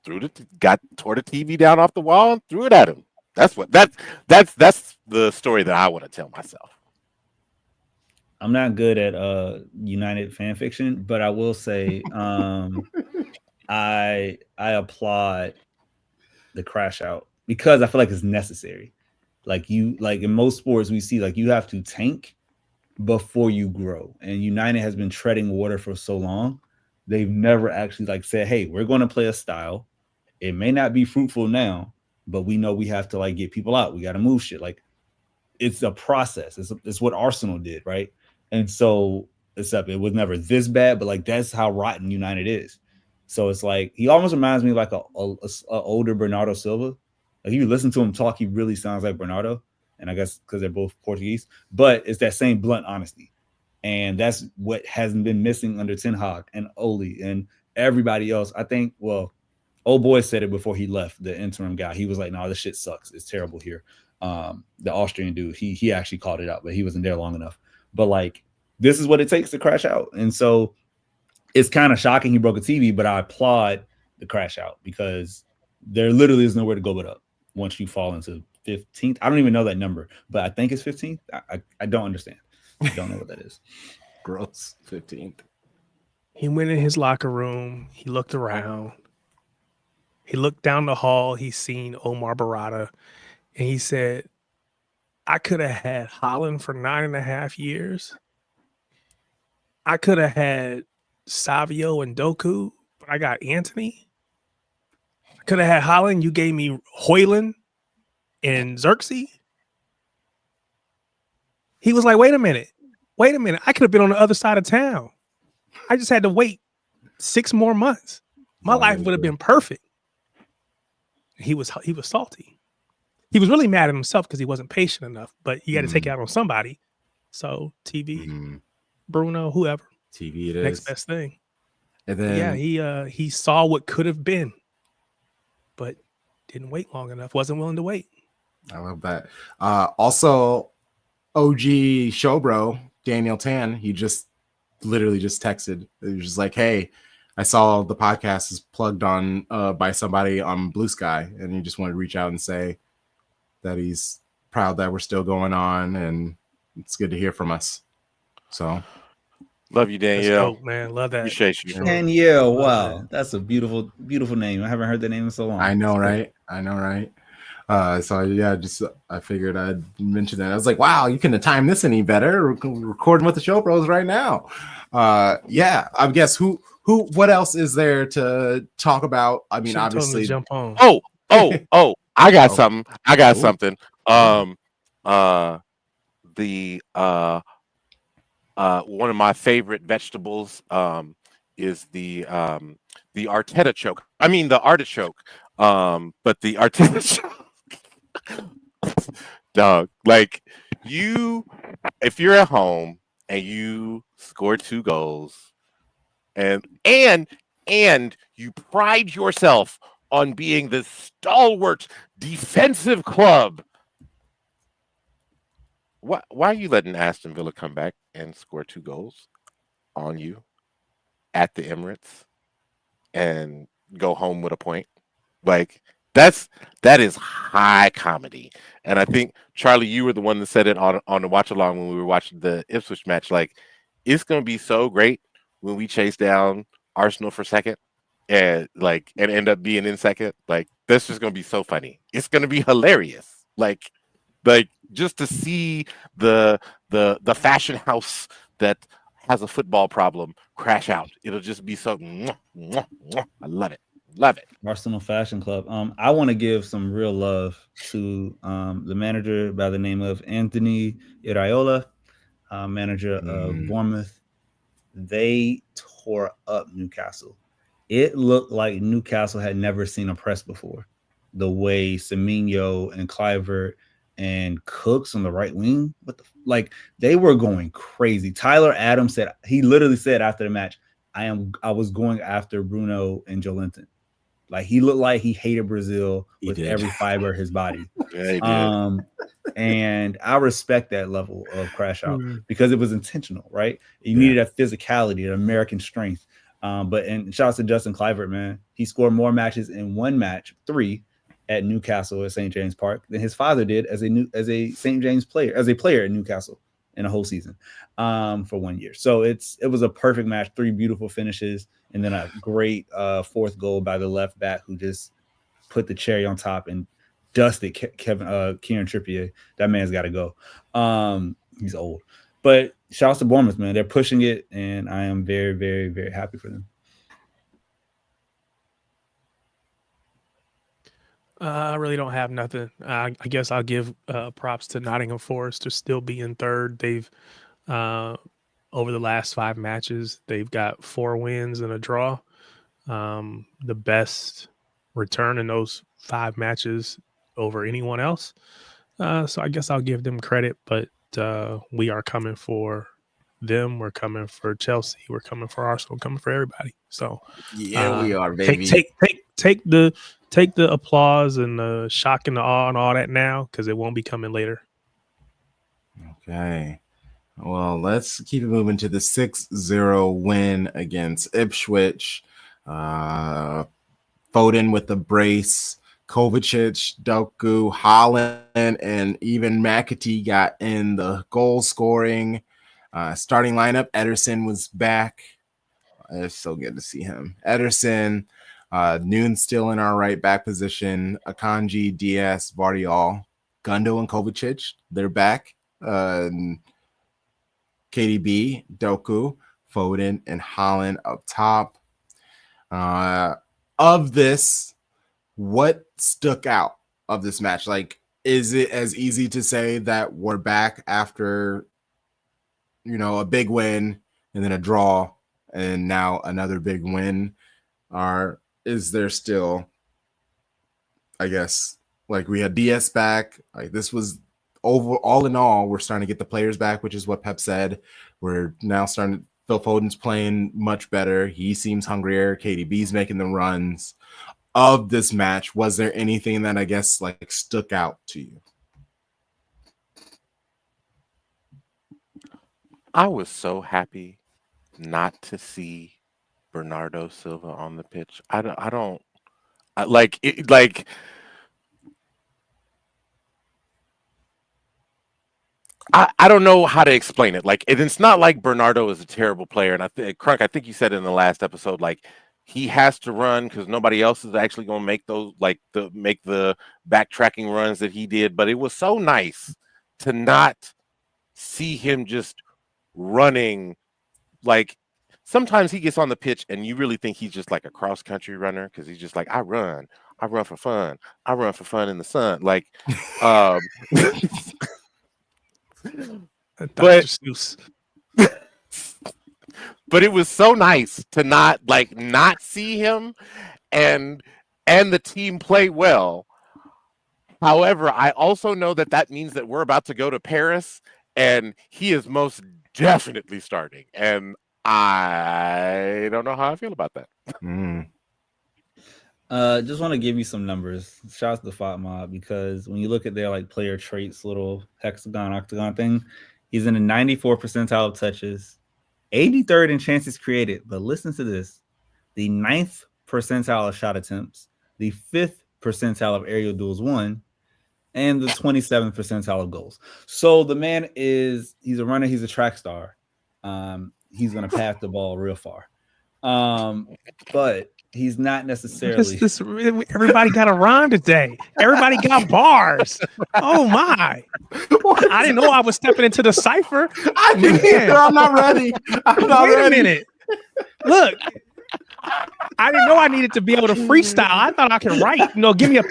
tore the TV down off the wall and threw it at him. That's the story that I want to tell myself. I'm not good at United fan fiction, but I will say I applaud the crash out because I feel like it's necessary. Like in most sports we see like you have to tank before you grow, and United has been treading water for so long. They've never actually like said, hey, we're going to play a style. It may not be fruitful now, but we know we have to like get people out. We got to move shit. Like it's a process. It's what Arsenal did, right? And so except it was never this bad, but like that's how rotten United is. So it's like he almost reminds me of like a older Bernardo Silva. Like you listen to him talk, he really sounds like Bernardo. And I guess because they're both Portuguese, but it's that same blunt honesty. And that's what hasn't been missing under Ten Hag and Ole and everybody else. I think, well, old boy said it before he left, the interim guy. He was like, no, this shit sucks. It's terrible here. The Austrian dude, he actually called it out, but he wasn't there long enough. But like, this is what it takes to crash out. And so it's kind of shocking he broke a TV, but I applaud the crash out because there literally is nowhere to go but up once you fall into 15th. I don't even know that number, but I think it's 15th. I don't understand. I don't know what that is. Gross. 15th. He went in his locker room. He looked around. He looked down the hall. He seen Omar Barada, and he said, "I could have had Haaland for 9.5 years. I could have had Savio and Doku, but I got Anthony. I could have had Haaland. You gave me Hoyland and Xerxes." He was like, wait a minute. I could have been on the other side of town. I just had to wait 6 more months. My life would have been perfect. He was salty. He was really mad at himself because he wasn't patient enough, but he had to take it out on somebody. So TV, Bruno, whoever. TV it next is. best thing. And then he saw what could have been, but didn't wait long enough. Wasn't willing to wait. I love that. Also, OG Showbro, Daniel Tan, he just literally just texted. It was just like, hey, I saw the podcast is plugged on by somebody on Blue Sky, and he just wanted to reach out and say that he's proud that we're still going on, and it's good to hear from us. So love you, Danielle. Dope, man. Love that. Appreciate you. Danielle, wow. That's a beautiful, beautiful name. I haven't heard that name in so long. I know, right? So yeah, just I figured I'd mention that. I was like, wow, you couldn't have timed this any better. We're recording with the Show Bros right now. Yeah, I guess what else is there to talk about? I mean, obviously jump on. I got something. One of my favorite vegetables is the artichoke. I mean the artichoke. But the artichoke dog, like if you're at home and you score 2 goals and you pride yourself on being the stalwart defensive club, why are you letting Aston Villa come back and score 2 goals on you at the Emirates and go home with a point? Like that is high comedy. And I think Charlie, you were the one that said it on the watch along when we were watching the Ipswich match. Like, it's gonna be so great when we chase down Arsenal for second and end up being in second. Like, that's just gonna be so funny. It's gonna be hilarious. Like just to see the fashion house that has a football problem crash out. It'll just be so I love it. Love it. Arsenal Fashion Club. I want to give some real love to the manager by the name of Anthony Iraola, manager of Bournemouth. They tore up Newcastle. It looked like Newcastle had never seen a press before. The way Semenyo and Kluivert and Cooks on the right wing, they were going crazy. Tyler Adams said, he literally said after the match, I was going after Bruno and Joelinton. Like, he looked like he hated Brazil with every fiber of his body. Yeah, he did. And I respect that level of crash out because it was intentional, right? You needed that physicality, that American strength. And shout out to Justin Kluivert, man. He scored more matches in one match, 3, at Newcastle at St. James Park than his father did as a St. James player, as a player at Newcastle in a whole season for 1 year. So it was a perfect match, 3 beautiful finishes, and then a great 4th goal by the left back who just put the cherry on top and dusted Kieran Trippier. That man's got to go. He's old. But shouts to Bournemouth, man. They're pushing it, and I am very, very, very happy for them. I really don't have nothing. I guess I'll give props to Nottingham Forest to still be in 3rd. They've over the last 5 matches, they've got 4 wins and a draw. The best return in those 5 matches over anyone else. So I guess I'll give them credit, but we are coming for them. We're coming for Chelsea. We're coming for Arsenal. Coming for everybody. So yeah, we are, baby. Take the applause and the shock and the awe and all that now, because it won't be coming later. Okay. Well, let's keep it moving to the 6-0 win against Ipswich. Foden with the brace. Kovacic, Doku, Haaland, and even McAtee got in the goal scoring. Starting lineup, Ederson was back. It's so good to see him. Ederson, Noon still in our right back position. Akanji, Diaz, Vardiol, Gundo, and Kovacic, they're back. KDB, Doku, Foden, and Haaland up top. Of this, what stuck out of this match? Like, is it as easy to say that we're back after, a big win and then a draw and now another big win? Or is there still, I guess, like we had DS back, like this was over, all in all, we're starting to get the players back, which is what Pep said. We're now starting, Phil Foden's playing much better. He seems hungrier. KDB's making the runs. Of this match, was there anything that I guess like stuck out to you? I was so happy not to see Bernardo Silva on the pitch. I don't know how to explain it. Like, it's not like Bernardo is a terrible player. And Crunk, I think you said in the last episode, like, he has to run because nobody else is actually going to make those, like, make the backtracking runs that he did. But it was so nice to not see him just running. Like, sometimes he gets on the pitch and you really think he's just like a cross country runner because he's just like, I run for fun. I run for fun in the sun. Like, but it was so nice to not see him and the team play well. However, I also know that means that we're about to go to Paris and he is most definitely starting. And I don't know how I feel about that. Just want to give you some numbers. Shout out to the Fat Mob, because when you look at their like player traits, little hexagon, octagon thing, he's in the 94th percentile of touches, 83rd in chances created. But listen to this: the 9th percentile of shot attempts, the 5th percentile of aerial duels won, and the 27th percentile of goals. So the man he's a runner, he's a track star. He's gonna pass the ball real far. But he's not necessarily. Everybody got a rhyme today. Everybody got bars. Oh my! I didn't know I was stepping into the cipher. I didn't either. I'm not ready. Wait a minute. Look, I didn't know I needed to be able to freestyle. I thought I could write. Give me a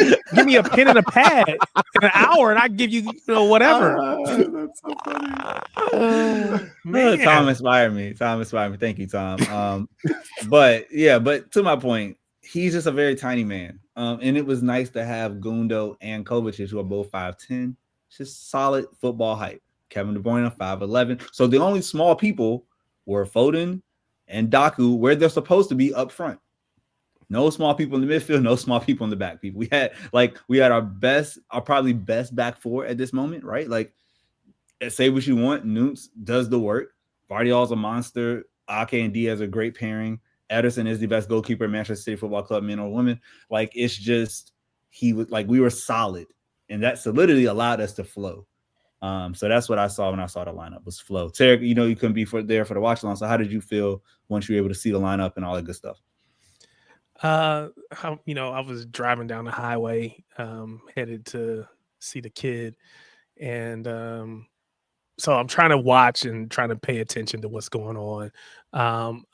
pen and a pad in an hour, and I give you, whatever. That's so funny. Man. Tom inspired me. Thank you, Tom. But to my point, he's just a very tiny man. And it was nice to have Gundo and Kovacic, who are both 5'10", just solid football height. Kevin De Bruyne 5'11". So the only small people were Foden and Doku, where they're supposed to be up front. No small people in the midfield, no small people in the back. We had our probably best back four at this moment, right? Like, say what you want, Noots does the work. Vardiol's a monster. Ake and Diaz are a great pairing. Ederson is the best goalkeeper at Manchester City Football Club, men or women. Like, it's just, we were solid, and that solidity allowed us to flow. So that's what I saw when I saw the lineup, was flow. Tarek, you couldn't be there for the watch along. So how did you feel once you were able to see the lineup and all that good stuff? I was driving down the highway, headed to see the kid, and so I'm trying to watch and trying to pay attention to what's going on.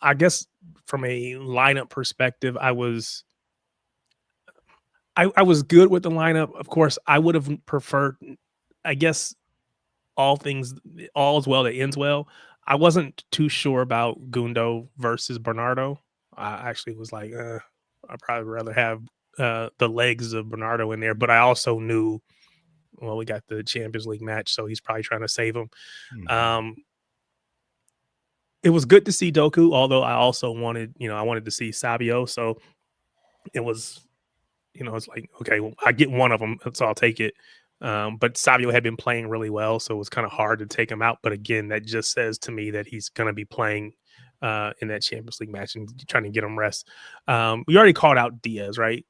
I guess from a lineup perspective, I was good with the lineup. Of course, I would have preferred, I guess, all is well that ends well. I wasn't too sure about Gundo versus Bernardo. I actually was like, I'd probably rather have the legs of Bernardo in there. But I also knew, well, we got the Champions League match, so he's probably trying to save him. Mm-hmm. It was good to see Doku, although I also wanted to see Savio. So it was, it's like, okay, well, I get one of them, so I'll take it. But Savio had been playing really well, so it was kind of hard to take him out. But again, that just says to me that he's going to be playing in that Champions League match and trying to get him rest. We already called out Diaz, right?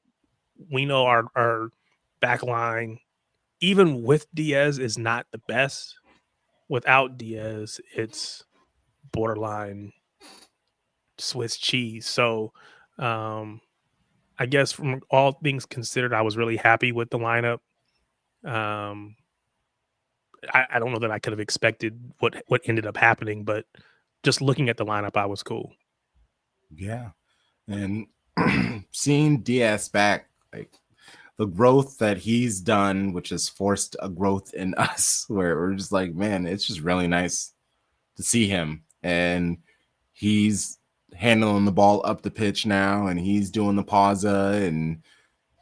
We know our back line, even with Diaz, is not the best. Without Diaz, it's borderline Swiss cheese. So I guess from all things considered, I was really happy with the lineup. I don't know that I could have expected what ended up happening, but just looking at the lineup, I was cool. Yeah. And seeing Diaz back, like the growth that he's done, which has forced a growth in us, where we're just like, man, it's just really nice to see him. And he's handling the ball up the pitch now, and he's doing the pausa and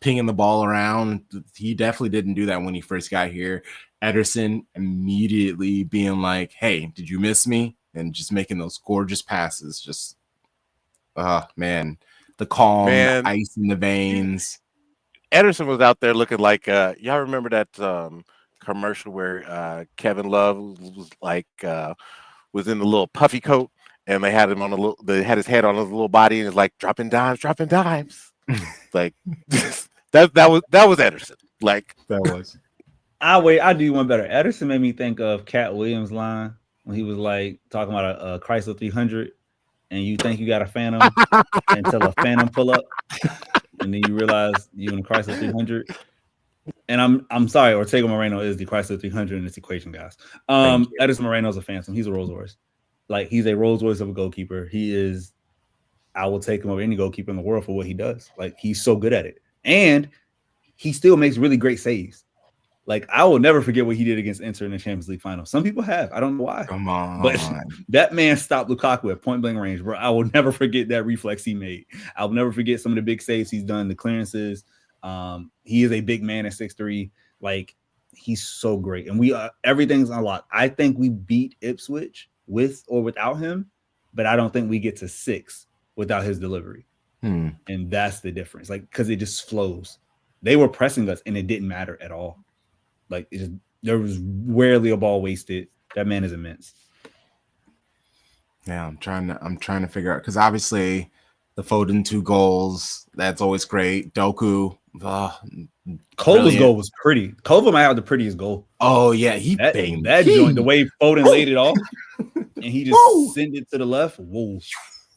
pinging the ball around. He definitely didn't do that when he first got here. Ederson immediately being like, hey, did you miss me? And just making those gorgeous passes. Just, man, the calm, the ice in the veins. Ederson was out there looking like, y'all remember that commercial where Kevin Love was like, was in the little puffy coat, and they had him on they had his head on his little body, and it's like dropping dimes. Like that was Ederson. Like that was. I do one better. Ederson made me think of Cat Williams' line when he was like talking about a Chrysler 300, and you think you got a Phantom until a Phantom pull up, and then you realize you in a Chrysler 300. And I'm sorry, Ortega Moreno is the Chrysler 300 in this equation, guys. Ederson Moreno's a Phantom. He's a Rolls Royce. Like, he's a Rolls Royce of a goalkeeper. He is. I will take him over any goalkeeper in the world for what he does. Like, he's so good at it, and he still makes really great saves. Like, I will never forget what he did against Inter in the Champions League final. Some people have. I don't know why. Come on. But that man stopped Lukaku at point blank range, bro. I will never forget that reflex he made. I'll never forget some of the big saves he's done, the clearances. He is a big man at 6'3". Like, he's so great. And everything's unlocked. I think we beat Ipswich with or without him, but I don't think we get to 6 without his delivery. And that's the difference. Like, because it just flows. They were pressing us, and it didn't matter at all. Like, there was rarely a ball wasted. That man is immense. Yeah, I'm trying to figure out, because obviously the Foden 2 goals, that's always great. Doku, Kova's goal was pretty. Kova might have the prettiest goal. Oh yeah, he banged that joint. The way Foden laid it off, and he just sent it to the left. Whoa,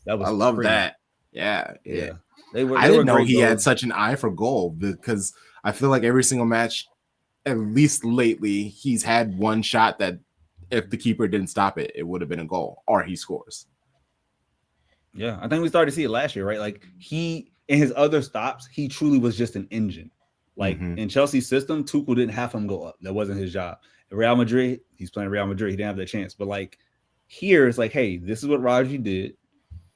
that was. I love pretty. that. Yeah. They were. I didn't know he had such an eye for goal, because I feel like every single match, at least lately, he's had one shot that if the keeper didn't stop it, it would have been a goal, or he scores. Yeah, I think we started to see it last year, right? Like, he, in his other stops, he truly was just an engine. Like, in Chelsea's system, Tuchel didn't have him go up. That wasn't his job. In Real Madrid, he's playing Real Madrid. He didn't have that chance. But, like, here, it's like, hey, this is what Raji did.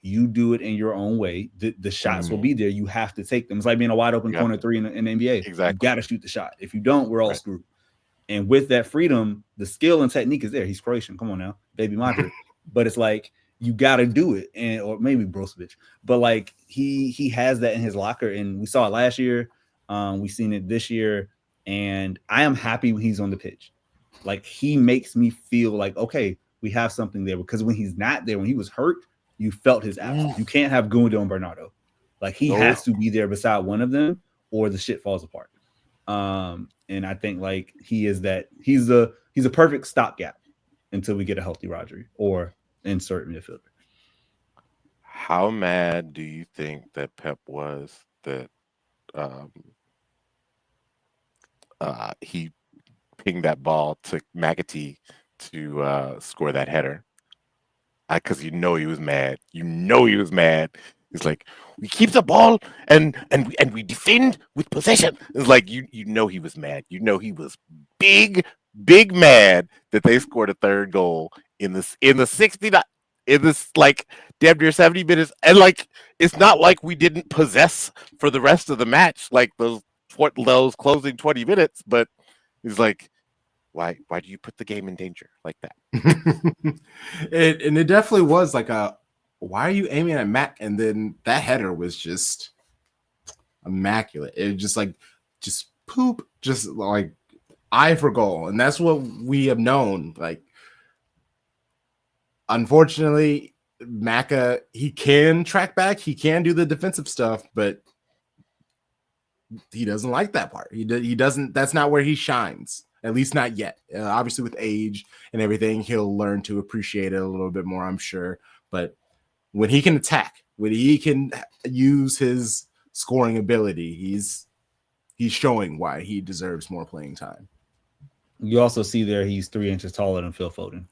You do it in your own way. The shots will be there. You have to take them. It's like being a wide open corner 3 in the NBA. Exactly. You got to shoot the shot. If you don't, we're all screwed. And with that freedom, the skill and technique is there. He's Croatian. Come on now, baby Monter. But it's like, you got to do it. Or maybe Brozovic. But like, he has that in his locker. And we saw it last year. We've seen it this year. And I am happy when he's on the pitch. Like, he makes me feel like, okay, we have something there. Because when he's not there, when he was hurt, you felt his absence. You can't have Gundo and Bernardo. Like, he has to be there beside one of them, or the shit falls apart. And I think, like, he's a perfect stopgap until we get a healthy Rodri or insert midfielder. How mad do you think that Pep was that he pinged that ball to McAtee to score that header? Because he was mad. It's like, we keep the ball and we defend with possession. It's like, he was mad. He was big mad that they scored a third goal in the 69 in this, like, damn near 70 minutes. And like, it's not like we didn't possess for the rest of the match, like those closing 20 minutes, but it's like, why do you put the game in danger like that? It definitely was like why are you aiming at Mac? And then that header was just immaculate. It just poop, just like eye for goal. And that's what we have known. Like, unfortunately, Maka, he can track back, he can do the defensive stuff, but he doesn't like that part. He doesn't. That's not where he shines. At least not yet. Obviously, with age and everything, he'll learn to appreciate it a little bit more, I'm sure. But when he can attack, when he can use his scoring ability, he's showing why he deserves more playing time. You also see there he's 3 inches taller than Phil Foden.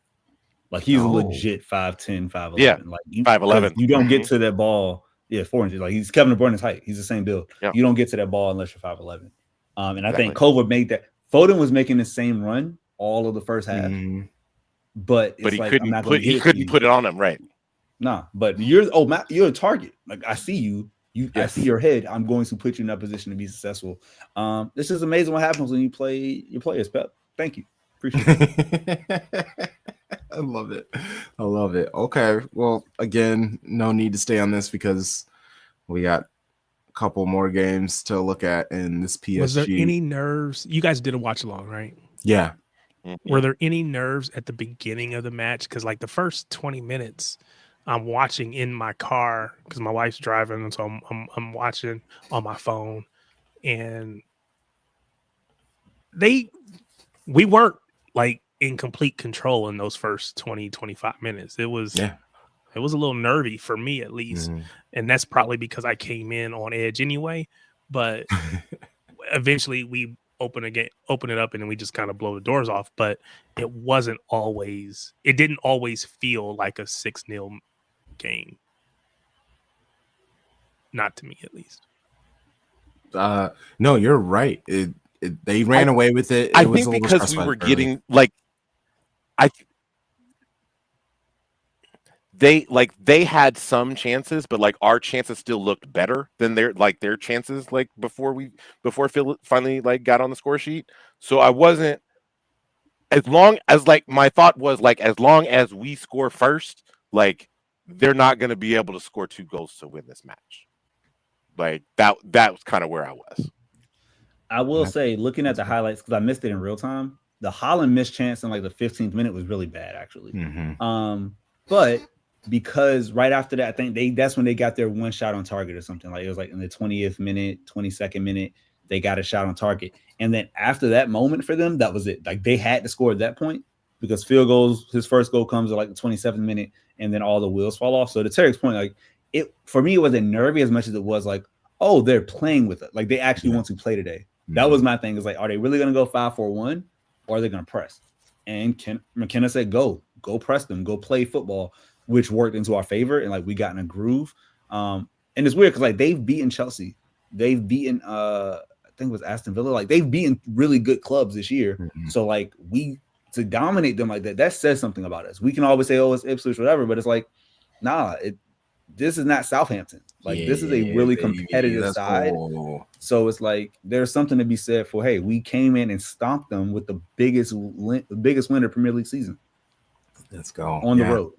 Like he's a legit 5'10", 5'11". Yeah, Like 5'11". You don't get to that ball. Yeah, 4 inches. Like he's Kevin De Bruyne's height. He's the same build. Yeah. You don't get to that ball unless you're 5'11". And I think Exactly. Kova made that. Foden was making the same run all of the first half, but it's he like couldn't I'm not going to couldn't put it on him, right? Nah, but Matt, you're a target. Like I see you. I see your head. I'm going to put you in that position to be successful. This is amazing what happens when you play your players, Pep. Thank you. Appreciate it. I love it. I love it. Okay. Well, again, no need to stay on this because we got a couple more games to look at in this PSG. Was there any nerves? You guys did a watch along, right? Yeah. Were there any nerves at the beginning of the match? Because like the first 20 minutes, I'm watching in my car because my wife's driving, and so I'm watching on my phone, and we weren't like in complete control in those first 20-25 minutes. It was a little nervy for me at least, and that's probably because I came in on edge anyway. But eventually we open it up, and then we just kind of blow the doors off. But it didn't always feel like a 6-0 game. Not to me, at least. No, you're right. They ran away with it. I think because we were getting like, they had some chances, but like our chances still looked better than their chances like before Phil finally like got on the score sheet. So I wasn't, as long as like my thought was like, as long as we score first, like they're not going to be able to score 2 goals to win this match. Like that was kind of where I was. I will say, looking at the highlights, because I missed it in real time, the Haaland missed chance in like the 15th minute was really bad, actually. But because right after that, I think that's when they got their one shot on target or something. Like it was like in the 20th minute, 22nd minute, they got a shot on target. And then after that moment for them, that was it. Like they had to score at that point because his first goal comes at like the 27th minute, and then all the wheels fall off. So to Tarek's point, like for me, it wasn't nervy as much as it was like, oh, they're playing with it. Like they actually want to play today. That was my thing. Is like, are they really going to go 5-4-1, or are they going to press? And McKenna said, go press them, go play football, which worked into our favor. And like, we got in a groove. And it's weird because like they've beaten Chelsea. They've beaten, I think it was Aston Villa. Like they've beaten really good clubs this year. So like to dominate them like that says something about us. We can always say, oh, it's Ipswich, whatever. But it's like, nah, this is not Southampton. Like this is a really competitive side. Cool. So it's like there's something to be said for, hey, we came in and stomped them with the biggest winner Premier League season. Let's go on the road.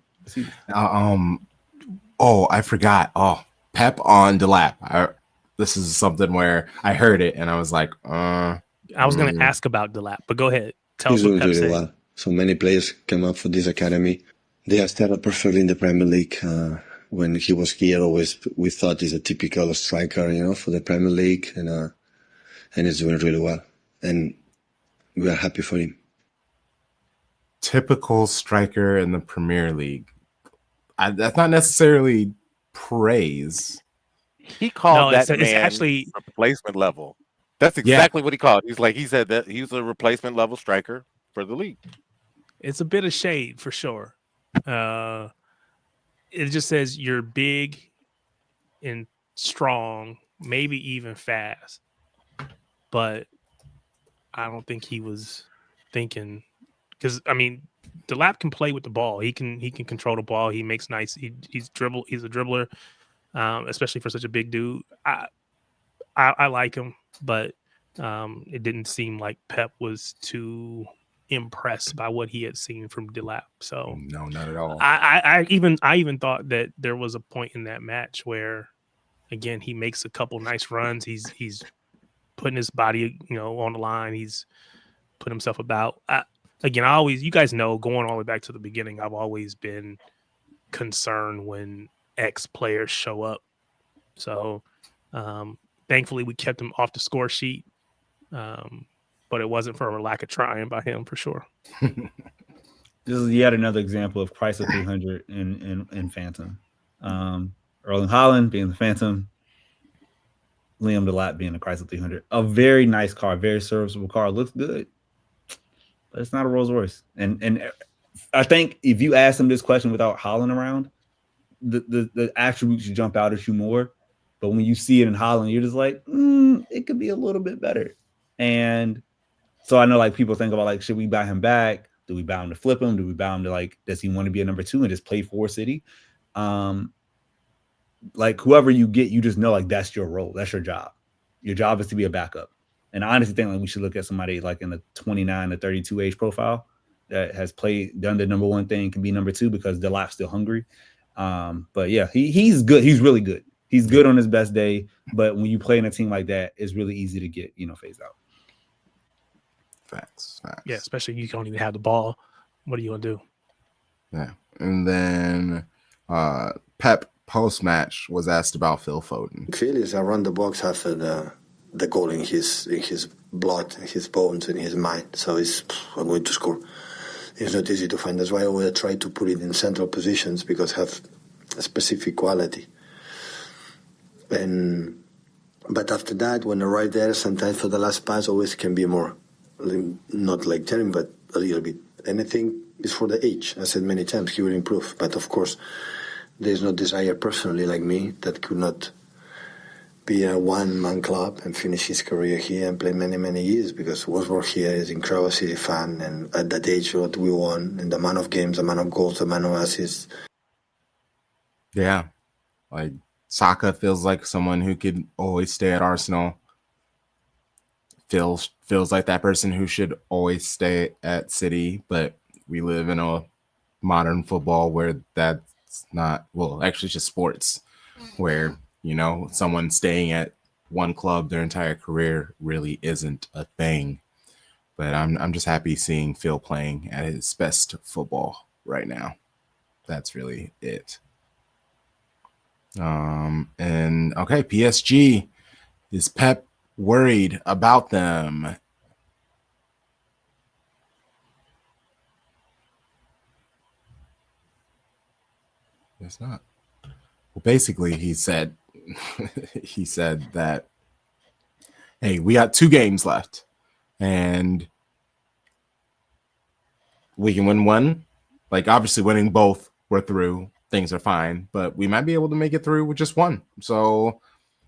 I forgot. Pep on Delap. This is something where I heard it and I was like, I was going to ask about Delap, but go ahead. Tell us what Pep said. Well. So many players came up for this academy. They are started perfectly in the Premier League. When he was here, we thought he's a typical striker, for the Premier League, and he's doing really well. And we are happy for him. Typical striker in the Premier League. That's not necessarily praise. He called it's man actually replacement level. That's exactly what he called. He said that he's a replacement level striker for the league. It's a bit of shade for sure. It just says you're big and strong, maybe even fast. But I don't think he was thinking, because I mean, Delap can play with the ball. He can control the ball. He makes nice. He's a dribbler, especially for such a big dude. I like him, but it didn't seem like Pep was too impressed by what he had seen from Delap. So no, not at all. I even thought that there was a point in that match where, again, he makes a couple nice runs. He's putting his body, on the line. He's put himself about. You guys know, going all the way back to the beginning, I've always been concerned when ex-players show up. So thankfully we kept him off the score sheet. But it wasn't for a lack of trying by him, for sure. This is yet another example of Chrysler 300 in Phantom. Erling Haaland being the Phantom. Liam Delap being a Chrysler 300. A very nice car, very serviceable car. Looks good, but it's not a Rolls Royce. And I think if you ask him this question without Haaland around, the attributes jump out at you more. But when you see it in Haaland, you're just like, it could be a little bit better. And so I know like people think about like, should we buy him back? Do we buy him to flip him? Do we buy him to like, does he want to be a number 2 and just play for City? Like whoever you get, you just know like that's your role. That's your job. Your job is to be a backup. And I honestly think like we should look at somebody like in the 29 to 32 age profile that has done the number 1 thing, can be number 2 because Delap's still hungry. But yeah, he's good. He's really good. He's good on his best day. But when you play in a team like that, it's really easy to get, phased out. Facts. Yeah, especially you don't even have the ball. What are you gonna do? Yeah. And then Pep post-match was asked about Phil Foden. Phil is around the box, have the goal in his blood, in his bones, in his mind. So I'm going to score. It's not easy to find. That's why I will try to put it in central positions because have a specific quality. But after that, when I arrive there, sometimes for the last pass, always can be more, not like Jeremy, but a little bit. Anything is for the age. I said many times he will improve. But of course, there's no desire personally like me that could not be a one-man club and finish his career here and play many, many years because Wolfsburg here is incredible City fan and at that age what we won and the amount of games, the amount of goals, the amount of assists. Yeah. Like Saka feels like someone who could always stay at Arsenal. Feels like that person who should always stay at City, but we live in a modern football where that's not, well, actually it's just sports where, someone staying at one club their entire career really isn't a thing. But I'm just happy seeing Phil playing at his best football right now. That's really it. And okay, PSG, is Pep worried about them? It's not. Well, basically, he said that, hey, we got 2 games left, and we can win one. Like, obviously, winning both, we're through. Things are fine, but we might be able to make it through with just one. So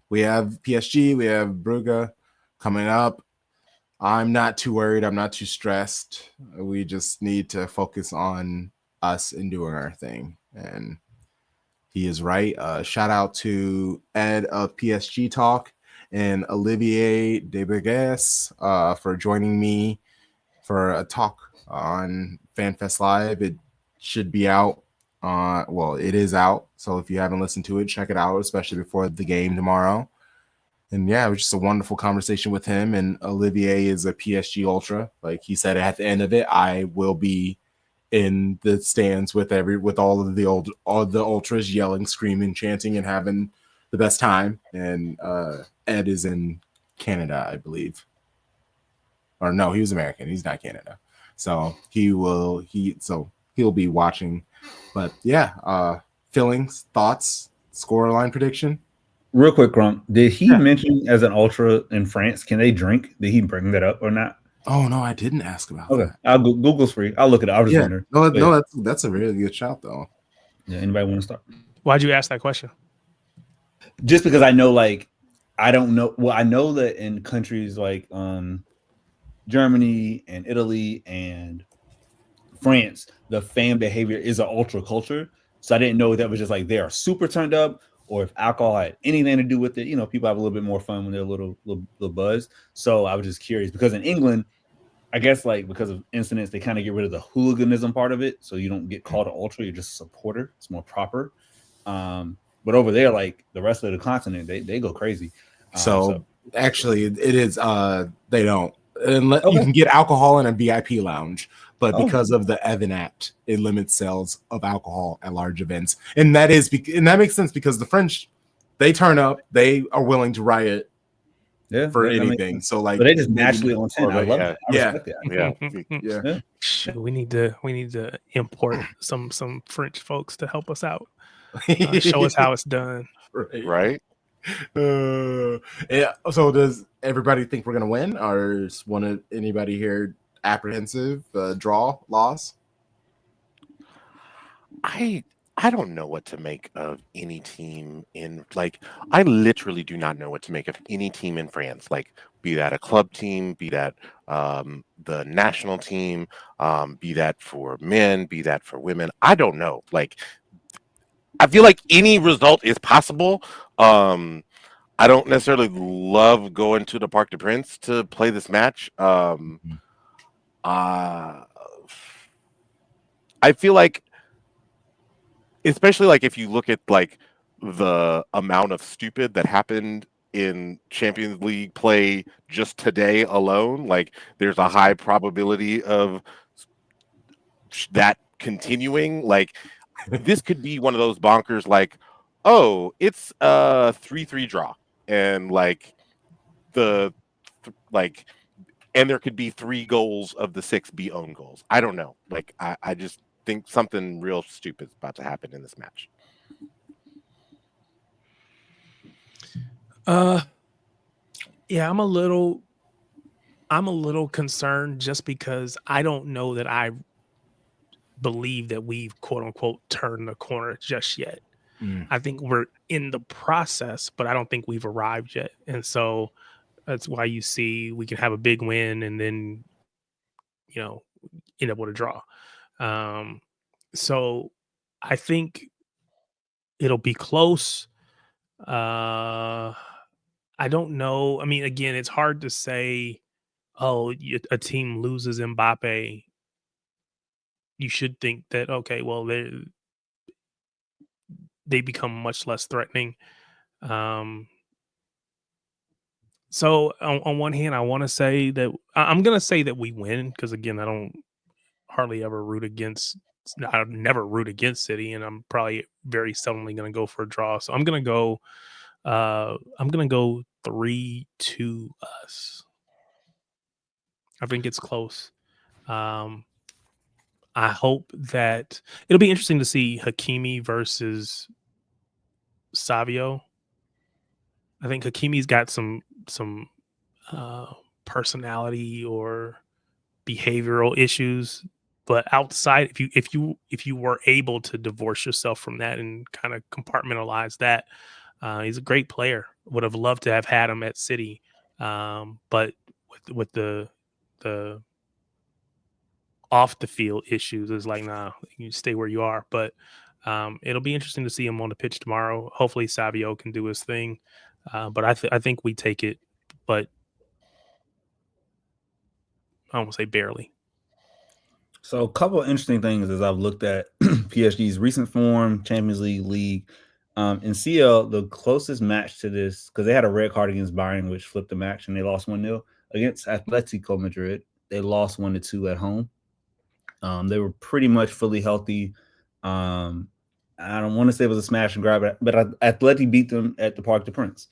we have PSG, we have Brugge coming up. I'm not too worried. I'm not too stressed. We just need to focus on us and doing our thing. And he is right. Shout out to Ed of PSG Talk and Olivier Deberges for joining me for a talk on FanFest Live. It should be out. Well, it is out. So if you haven't listened to it, check it out, especially before the game tomorrow. And yeah, it was just a wonderful conversation with him. And Olivier is a PSG ultra. Like he said at the end of it, I will be in the stands with all of the ultras yelling, screaming, chanting, and having the best time. And Ed is in Canada, I believe. Or no, he was American. He's not Canada. So he'll be watching. But yeah, feelings, thoughts, scoreline prediction. Real quick, Grump, did he mention as an ultra in France, can they drink? Did he bring that up or not? Oh, no, I didn't ask about that. I'll Google's free. I'll look it up. I was just wondering. No, that's a really good shout, though. Yeah, anybody want to start? Why'd you ask that question? Just because I know, like, I don't know. Well, I know that in countries like Germany and Italy and France, the fan behavior is an ultra culture. So I didn't know if that was just like they are super turned up, or if alcohol had anything to do with it. People have a little bit more fun when they're a little buzzed. So I was just curious because in England, I guess like because of incidents, they kind of get rid of the hooliganism part of it. So you don't get called an ultra, you're just a supporter. It's more proper. But over there, like the rest of the continent, they go crazy. So actually it is they don't. You can get alcohol in a VIP lounge, but because of the Evan Act, it limits sales of alcohol at large events, and that makes sense because the French, they turn up, they are willing to riot, for anything. So like, but they just naturally on 10. I love it. I respect that. Yeah. We need to import some French folks to help us out, show us how it's done. Right. Yeah. So does everybody think we're gonna win, or is anybody here apprehensive? Draw, loss? I don't know what to make of any team in I literally do not know what to make of any team in France. Like, be that a club team, be that the national team, be that for men, be that for women. I don't know. Like, I feel like any result is possible. I don't necessarily love going to the Parc des Princes to play this match. I feel like, especially like if you look at like the amount of stupid that happened in Champions League play just today alone, like there's a high probability of that continuing. Like, this could be one of those bonkers, like, oh, it's a 3-3 draw, and like the like and there could be 3 goals of the 6 be own goals. I don't know. Like, I just think something real stupid is about to happen in this match. Yeah, I'm a little concerned just because I don't know that I believe that we've quote unquote turned the corner just yet. I think we're in the process, but I don't think we've arrived yet. And so that's why you see we can have a big win and then, end up with a draw. So I think it'll be close. I don't know. I mean, again, it's hard to say, oh, a team loses Mbappe. You should think that, okay, well, they become much less threatening. So on one hand, I want to say that I'm going to say that we win because, again, I don't hardly ever root against. I never root against City, and I'm probably very seldomly going to go for a draw. So I'm going to go. I'm going to go 3-2 us. I think it's close. I hope that it'll be interesting to see Hakimi versus Savio. I think Hakimi's got some personality or behavioral issues, but outside, if you were able to divorce yourself from that and kind of compartmentalize that, he's a great player. Would have loved to have had him at City, but with the off the field issues, is like, nah, you stay where you are. But it'll be interesting to see him on the pitch tomorrow. Hopefully Savio can do his thing. But I think we take it, but I won't say barely. So a couple of interesting things as I've looked at PSG's recent form, Champions League. In CL, the closest match to this, because they had a red card against Bayern, which flipped the match, and they lost 1-0. Against Atletico Madrid, they lost 1-2 at home. They were pretty much fully healthy. I don't want to say it was a smash and grab, but Atleti beat them at the Parc des Princes.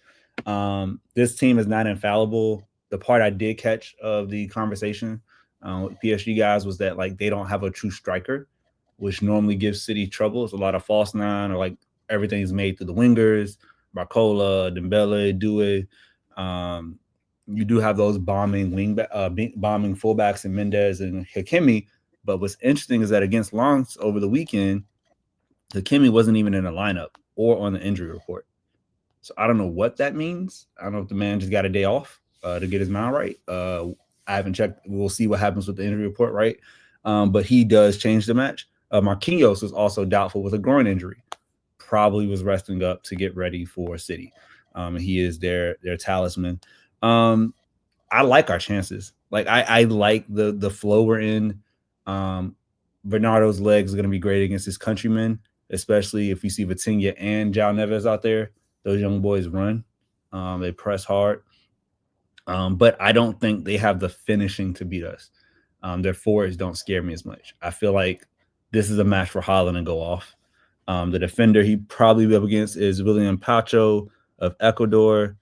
This team is not infallible. The part I did catch of the conversation with PSG guys was that like they don't have a true striker, which normally gives City trouble. It's a lot of false nine, or like everything's made through the wingers, Barcola, Dembele, Doué. You do have those bombing fullbacks in Mendes and Hakimi. But what's interesting is that against Lens over the weekend, Hakimi wasn't even in the lineup or on the injury report. So I don't know what that means. I don't know if the man just got a day off to get his mind right. I haven't checked. We'll see what happens with the injury report, right? But he does change the match. Marquinhos was also doubtful with a groin injury. Probably was resting up to get ready for City. He is their talisman. I like our chances. Like I like the flow we're in. Bernardo's legs are going to be great against his countrymen, especially if you see Vitinha and João Neves out there. Those young boys run. They press hard. But I don't think they have the finishing to beat us. Their forwards don't scare me as much. I feel like this is a match for Haaland to go off. The defender he probably be up against is William Pacho of Ecuador.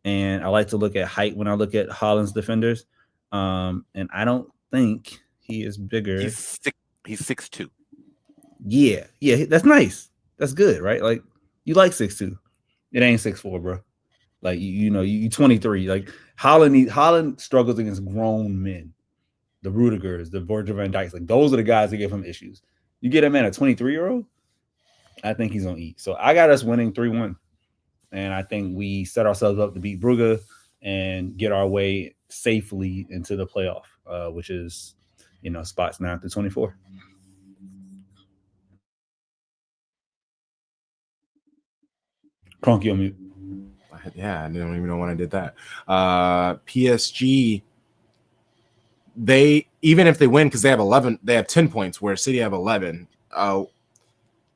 And I like to look at height when I look at Haaland's defenders. And I don't think he is bigger. He's 6'2". Yeah, that's nice. That's good, right? Like, you like 6'2". It ain't 6'4", bro. Like you 23. Like Haaland struggles against grown men, the Rudigers, the Virgil van Dijks. Like those are the guys that give him issues. You get a man, a 23-year-old, I think he's gonna eat. So I got us winning 3-1, and I think we set ourselves up to beat Brugge and get our way safely into the playoff, which is spots 9 through 24. Cronky on mute. Yeah, I didn't even know when I did that. PSG, they even if they win because they have 11, they have 10 points where City have 11.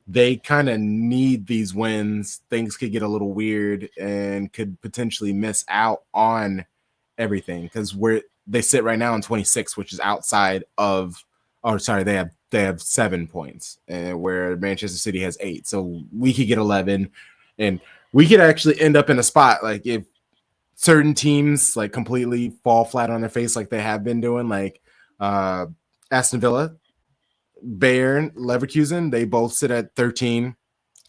They kind of need these wins. Things could get a little weird and could potentially miss out on everything because they sit right now in 26, which is outside of. Oh, sorry, they have 7 points, where Manchester City has 8. So we could get 11, and we could actually end up in a spot like if certain teams like completely fall flat on their face like they have been doing, like Aston Villa, Bayern, Leverkusen. They both sit at 13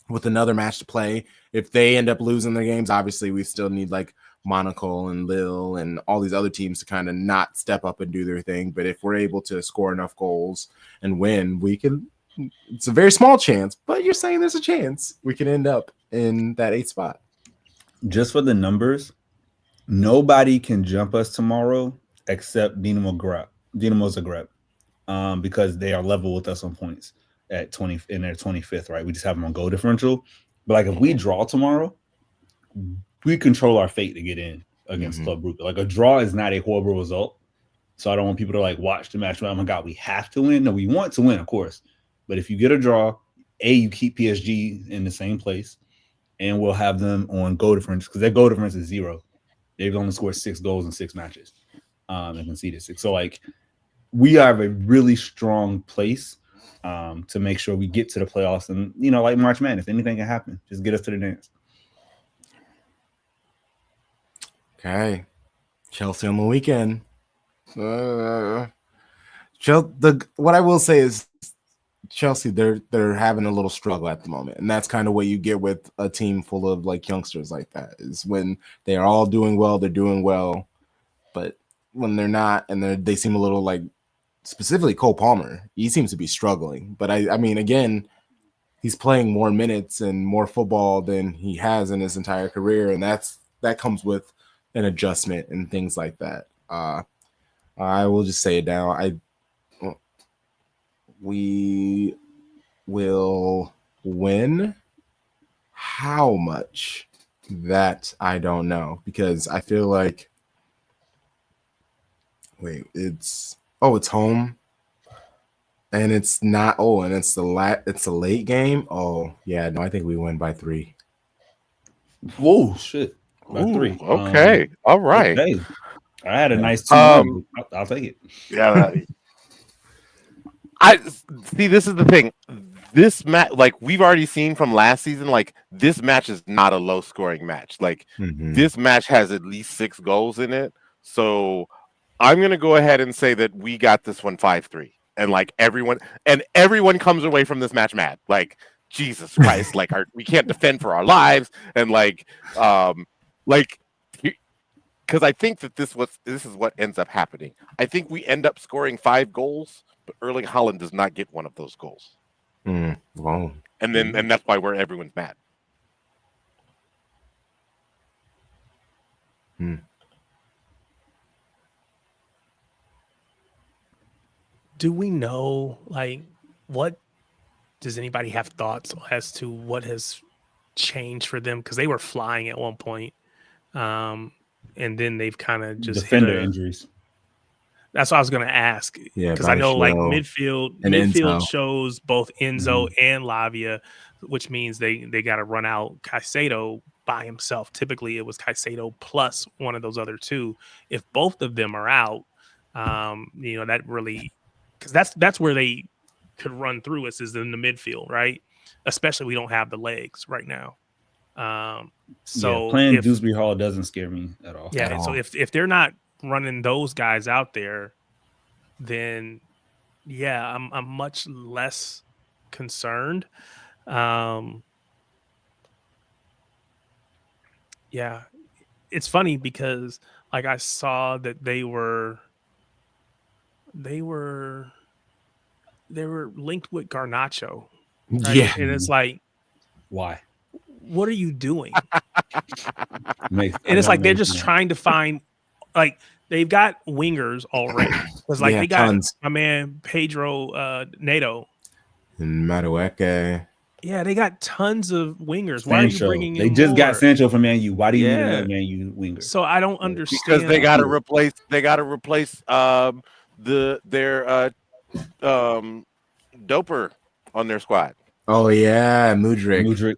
with another match to play. If they end up losing their games, obviously we still need like Monaco and Lille and all these other teams to kind of not step up and do their thing. But if we're able to score enough goals and win, we can. It's a very small chance, but you're saying there's a chance we can end up in that 8th spot. Just for the numbers, nobody can jump us tomorrow except Dinamo Zagreb, because they are level with us on points at 20 in their 25th, right? We just have them on goal differential. But like if we draw tomorrow, we control our fate to get in against Club Brugge. Like a draw is not a horrible result. So I don't want people to like watch the match. Oh my God, we have to win. No, we want to win, of course. But if you get a draw, you keep PSG in the same place, and we'll have them on goal difference because their goal difference is 0. They've only scored 6 goals in 6 matches, and conceded 6. So like we are a really strong place to make sure we get to the playoffs. And like March Madness, anything can happen. Just get us to the dance. Okay, Chelsea on the weekend. What I will say is Chelsea, they're having a little struggle at the moment, and that's kind of what you get with a team full of like youngsters like that. Is when they are all doing well, they're doing well, but when they're not, and they seem a little like, specifically Cole Palmer, he seems to be struggling. But I mean, again, he's playing more minutes and more football than he has in his entire career, and that comes with an adjustment and things like that. I will just say it now. We will win. How much? That I don't know, because I feel like it's home, and it's not. Oh, and it's a late game. Oh yeah, no, I think we win by 3. Whoa, shit! By 3. Okay, all right. Okay. I had a nice 2-1. I'll take it. Yeah. I see. This is the thing. This match, like we've already seen from last season, like this match is not a low-scoring match. Like this match has at least 6 goals in it. So I'm gonna go ahead and say that we got this one 5-3, and like everyone comes away from this match mad. Like Jesus Christ, like we can't defend for our lives, and because I think that this is what ends up happening. I think we end up scoring 5 goals, but Erling Haaland does not get one of those goals. Wow. And that's why everyone's mad. Do we know, like, what does anybody have thoughts as to what has changed for them? Because they were flying at one point, and then they've kind of just defender injuries. That's what I was going to ask. Yeah, because I know like midfield Enzo shows both Enzo and Lavia, which means they got to run out Caicedo by himself. Typically, it was Caicedo plus one of those other 2. If both of them are out, that really, because that's where they could run through us, is in the midfield, right? Especially we don't have the legs right now. So playing Dewsbury Hall doesn't scare me at all. Yeah, so if they're not running those guys out there, then I'm much less concerned. it's funny because like I saw that they were linked with Garnacho, right? Yeah. And it's like, why? What are you doing? And it's like they're just trying to find, like, they've got wingers already. Because like they got tons. my man Pedro Neto And Madueke. Yeah, they got tons of wingers. Why are you bringing in They just got more? Sancho from Man U. Why do you need another Man U winger? So I don't understand. Because they got to replace. They got to replace their doper on their squad. Oh yeah, Mudryk.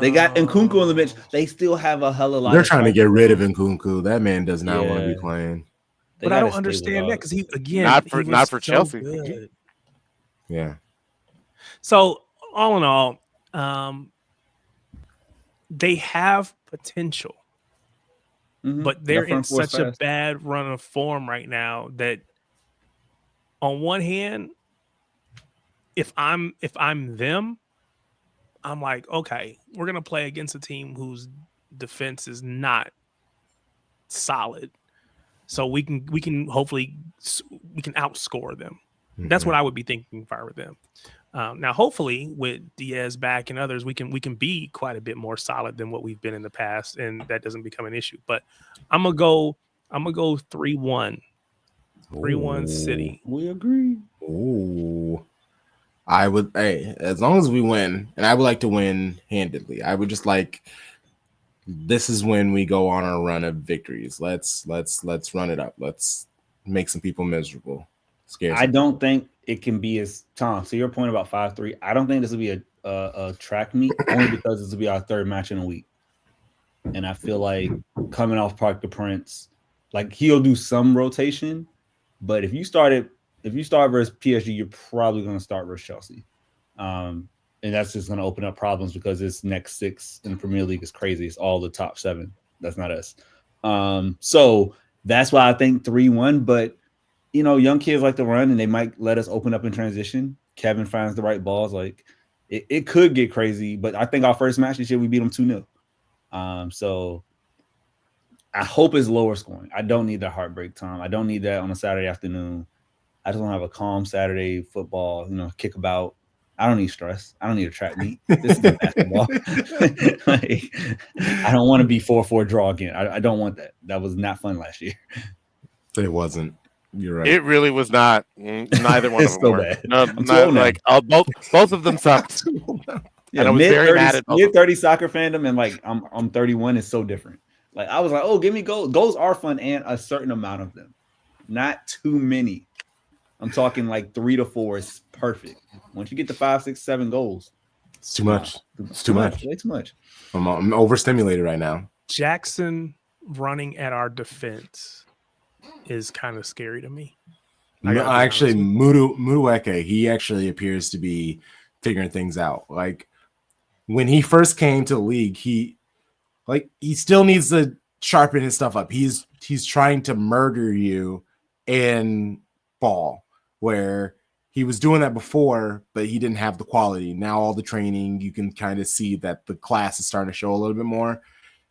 They got Nkunku on the bench. They still have a hell of a lot. They're trying to get rid of Nkunku. That man does not want to be playing. But I don't understand that because he not for so Chelsea. Good. Yeah. So all in all, they have potential, but they're in such a bad run of form right now that, on one hand, if I'm them, I'm like, okay, we're gonna play against a team whose defense is not solid, so we can hopefully outscore them. That's what I would be thinking if I were them. Now, hopefully, with Diaz back and others, we can be quite a bit more solid than what we've been in the past, and that doesn't become an issue. But I'm gonna go 3-1. 3-1 City. We agree. Ooh. I would, as long as we win, and I would like to win handedly. I would just like, this is when we go on our run of victories. Let's run it up. Let's make some people miserable. I don't think it can be as Tom. So your point about 5-3, I don't think this will be a track meet only because this will be our third match in a week, and I feel like coming off Parc des Princes, like he'll do some rotation, but if you start versus PSG, you're probably going to start versus Chelsea, and that's just going to open up problems because this next 6 in the Premier League is crazy. It's all the top 7. That's not us. So that's why I think 3-1. But young kids like to run, and they might let us open up in transition. Kevin finds the right balls. Like it could get crazy, but I think our first match this year we beat them 2-0. So I hope it's lower scoring. I don't need that heartbreak, Tom. I don't need that on a Saturday afternoon. I just want to have a calm Saturday football, kick about. I don't need stress. I don't need a track meet. This is basketball. Like, I don't want to be 4-4 draw again. I don't want that. That was not fun last year. It wasn't. You're right. It really was not. Neither one of them so were. bad. No, not like both of them sucked. Yeah, and I was very mad at mid 30 soccer fandom, and like I'm 31 is so different. Like I was like, oh, give me goals. Goals are fun, and a certain amount of them, not too many. I'm talking like 3 to 4 is perfect. Once you get to 5, 6, 7 goals, it's too much. It's too much. Way too much. I'm overstimulated right now. Jackson running at our defense is kind of scary to me. Actually, Mudueke, he actually appears to be figuring things out. Like when he first came to the league, he still needs to sharpen his stuff up. He's trying to murder you in ball, where he was doing that before, but he didn't have the quality. Now all the training, you can kind of see that the class is starting to show a little bit more.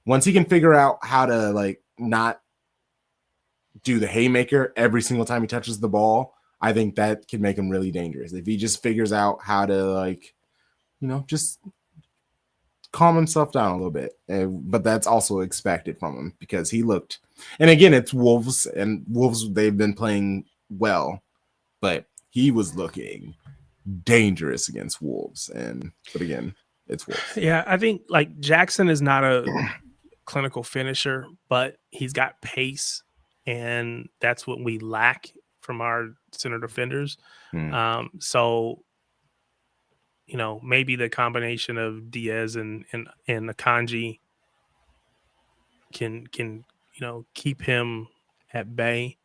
Once he can figure out how to not do the haymaker every single time he touches the ball, I think that can make him really dangerous. If he just figures out how to just calm himself down a little bit. But that's also expected from him because he looked, and again, it's Wolves, and Wolves, they've been playing well, but he was looking dangerous against Wolves. But again, it's Wolves. Yeah, I think Jackson is not a clinical finisher, but he's got pace, and that's what we lack from our center defenders. So, maybe the combination of Diaz and Akanji can keep him at bay.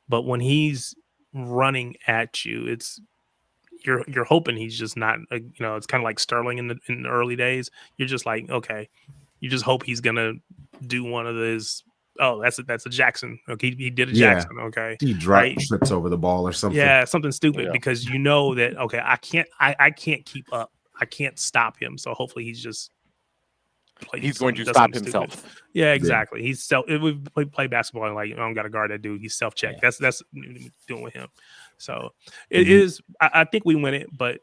But when he's running at you, it's you're hoping he's just not. It's kind of like Sterling in the early days. You're just like, okay, you just hope he's gonna do one of those. Oh, that's a Jackson. Okay, he did a Jackson. Okay, he trips over the ball or something. Yeah, something stupid because that okay, I can't keep up. I can't stop him. So hopefully he's just play. He's going to does stop something himself. stupid. Yeah, exactly. He's self. We play basketball and like I don't got to guard that dude. He's self check. That's doing with him. So it is. I think we win it, but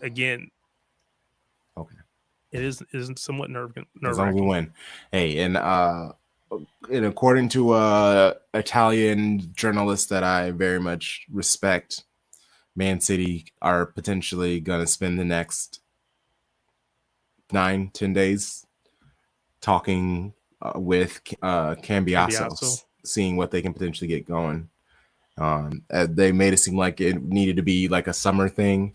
again. Okay. It is somewhat nerve-wracking. As long as we win. Hey, and according to a Italian journalist that I very much respect, Man City are potentially going to spend the next 9-10 days talking with Cambiasso, seeing what they can potentially get going. They made it seem like it needed to be like a summer thing.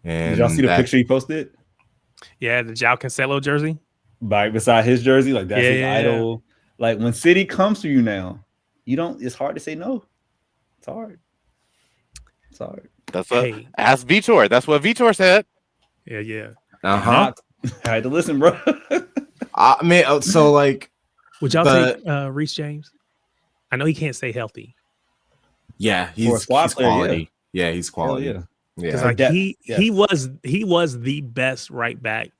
And did y'all see the picture he posted? Yeah, the João Cancelo jersey. Beside his jersey, like that's his idol. Like when City comes to you now, you don't. It's hard to say no. It's hard. It's hard. That's what ask Vitor. That's what Vitor said. Yeah. I had to listen, bro. I mean, so like, would y'all take Reece James? I know he can't stay healthy. Yeah, he's quality. Yeah, he's quality. Yeah. Because like he was the best right back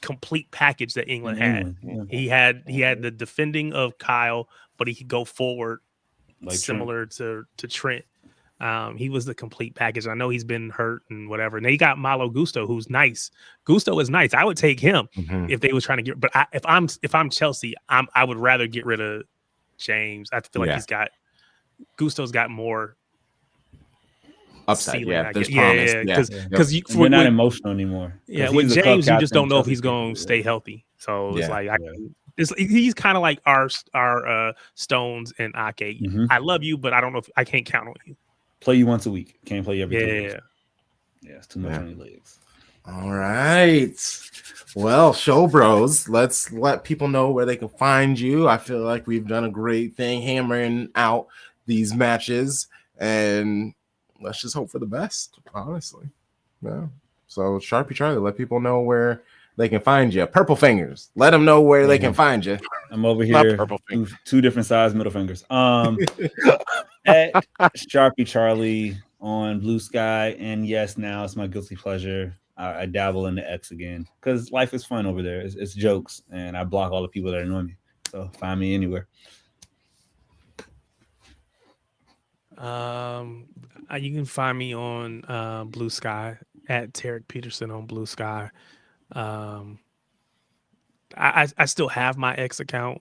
complete package that England had. Yeah. He had the defending of Kyle, but he could go forward like similar to Trent. He was the complete package. I know he's been hurt and whatever. And they got Malo Gusto, who's nice. Gusto is nice. I would take him if they was trying to get. But if I'm Chelsea, I would rather get rid of James. I feel like Gusto's got more upside. Ceiling, There's promise. Because we're not emotional anymore. Yeah, with James, you just don't know if he's going to stay healthy. So it's like he's kind of like our Stones and Ake. I love you, but I don't know if I can't count on you. Play you once a week. Can't play you every 2 weeks. Yeah, it's too much on your legs. All right. Well, show bros, let's let people know where they can find you. I feel like we've done a great thing hammering out these matches, and let's just hope for the best, honestly. Yeah. So Sharpie Charlie, let people know where they can find you. Purple fingers. Let them know where they can find you. I'm over here. Two different size middle fingers. At Sharpie Charlie on Blue Sky, and yes, now it's my guilty pleasure. I dabble in the X again because life is fun over there. It's jokes, and I block all the people that annoy me. So find me anywhere. You can find me on Blue Sky at Tarek Peterson on Blue Sky. I still have my X account,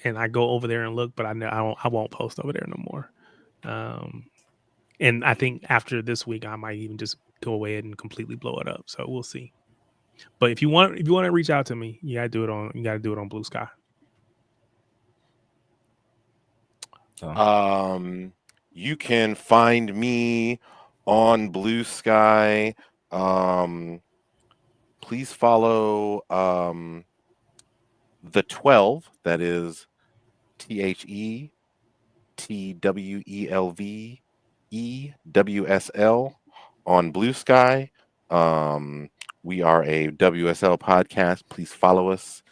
and I go over there and look, but I won't post over there no more. And I think after this week, I might even just go ahead and completely blow it up. So we'll see. But if you want to reach out to me, you gotta do it on Blue Sky. You can find me on Blue Sky. Please follow the 12. That is TheTwelveEWSL on Blue Sky. We are a WSL podcast. Please follow us.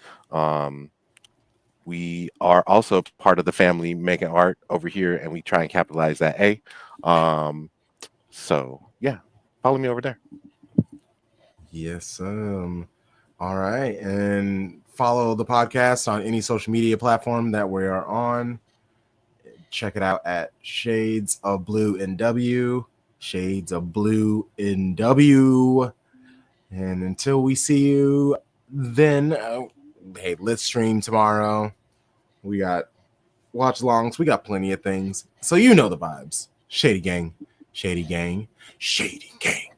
We are also part of the family making art over here, and we try and capitalize that. So yeah, follow me over there. Yes. All right. And follow the podcast on any social media platform that we are on. Check it out at Shades of Blue NW. Shades of Blue NW. And until we see you then, hey, let's stream tomorrow. We got watch longs. We got plenty of things. So you know the vibes. Shady gang. Shady gang. Shady gang.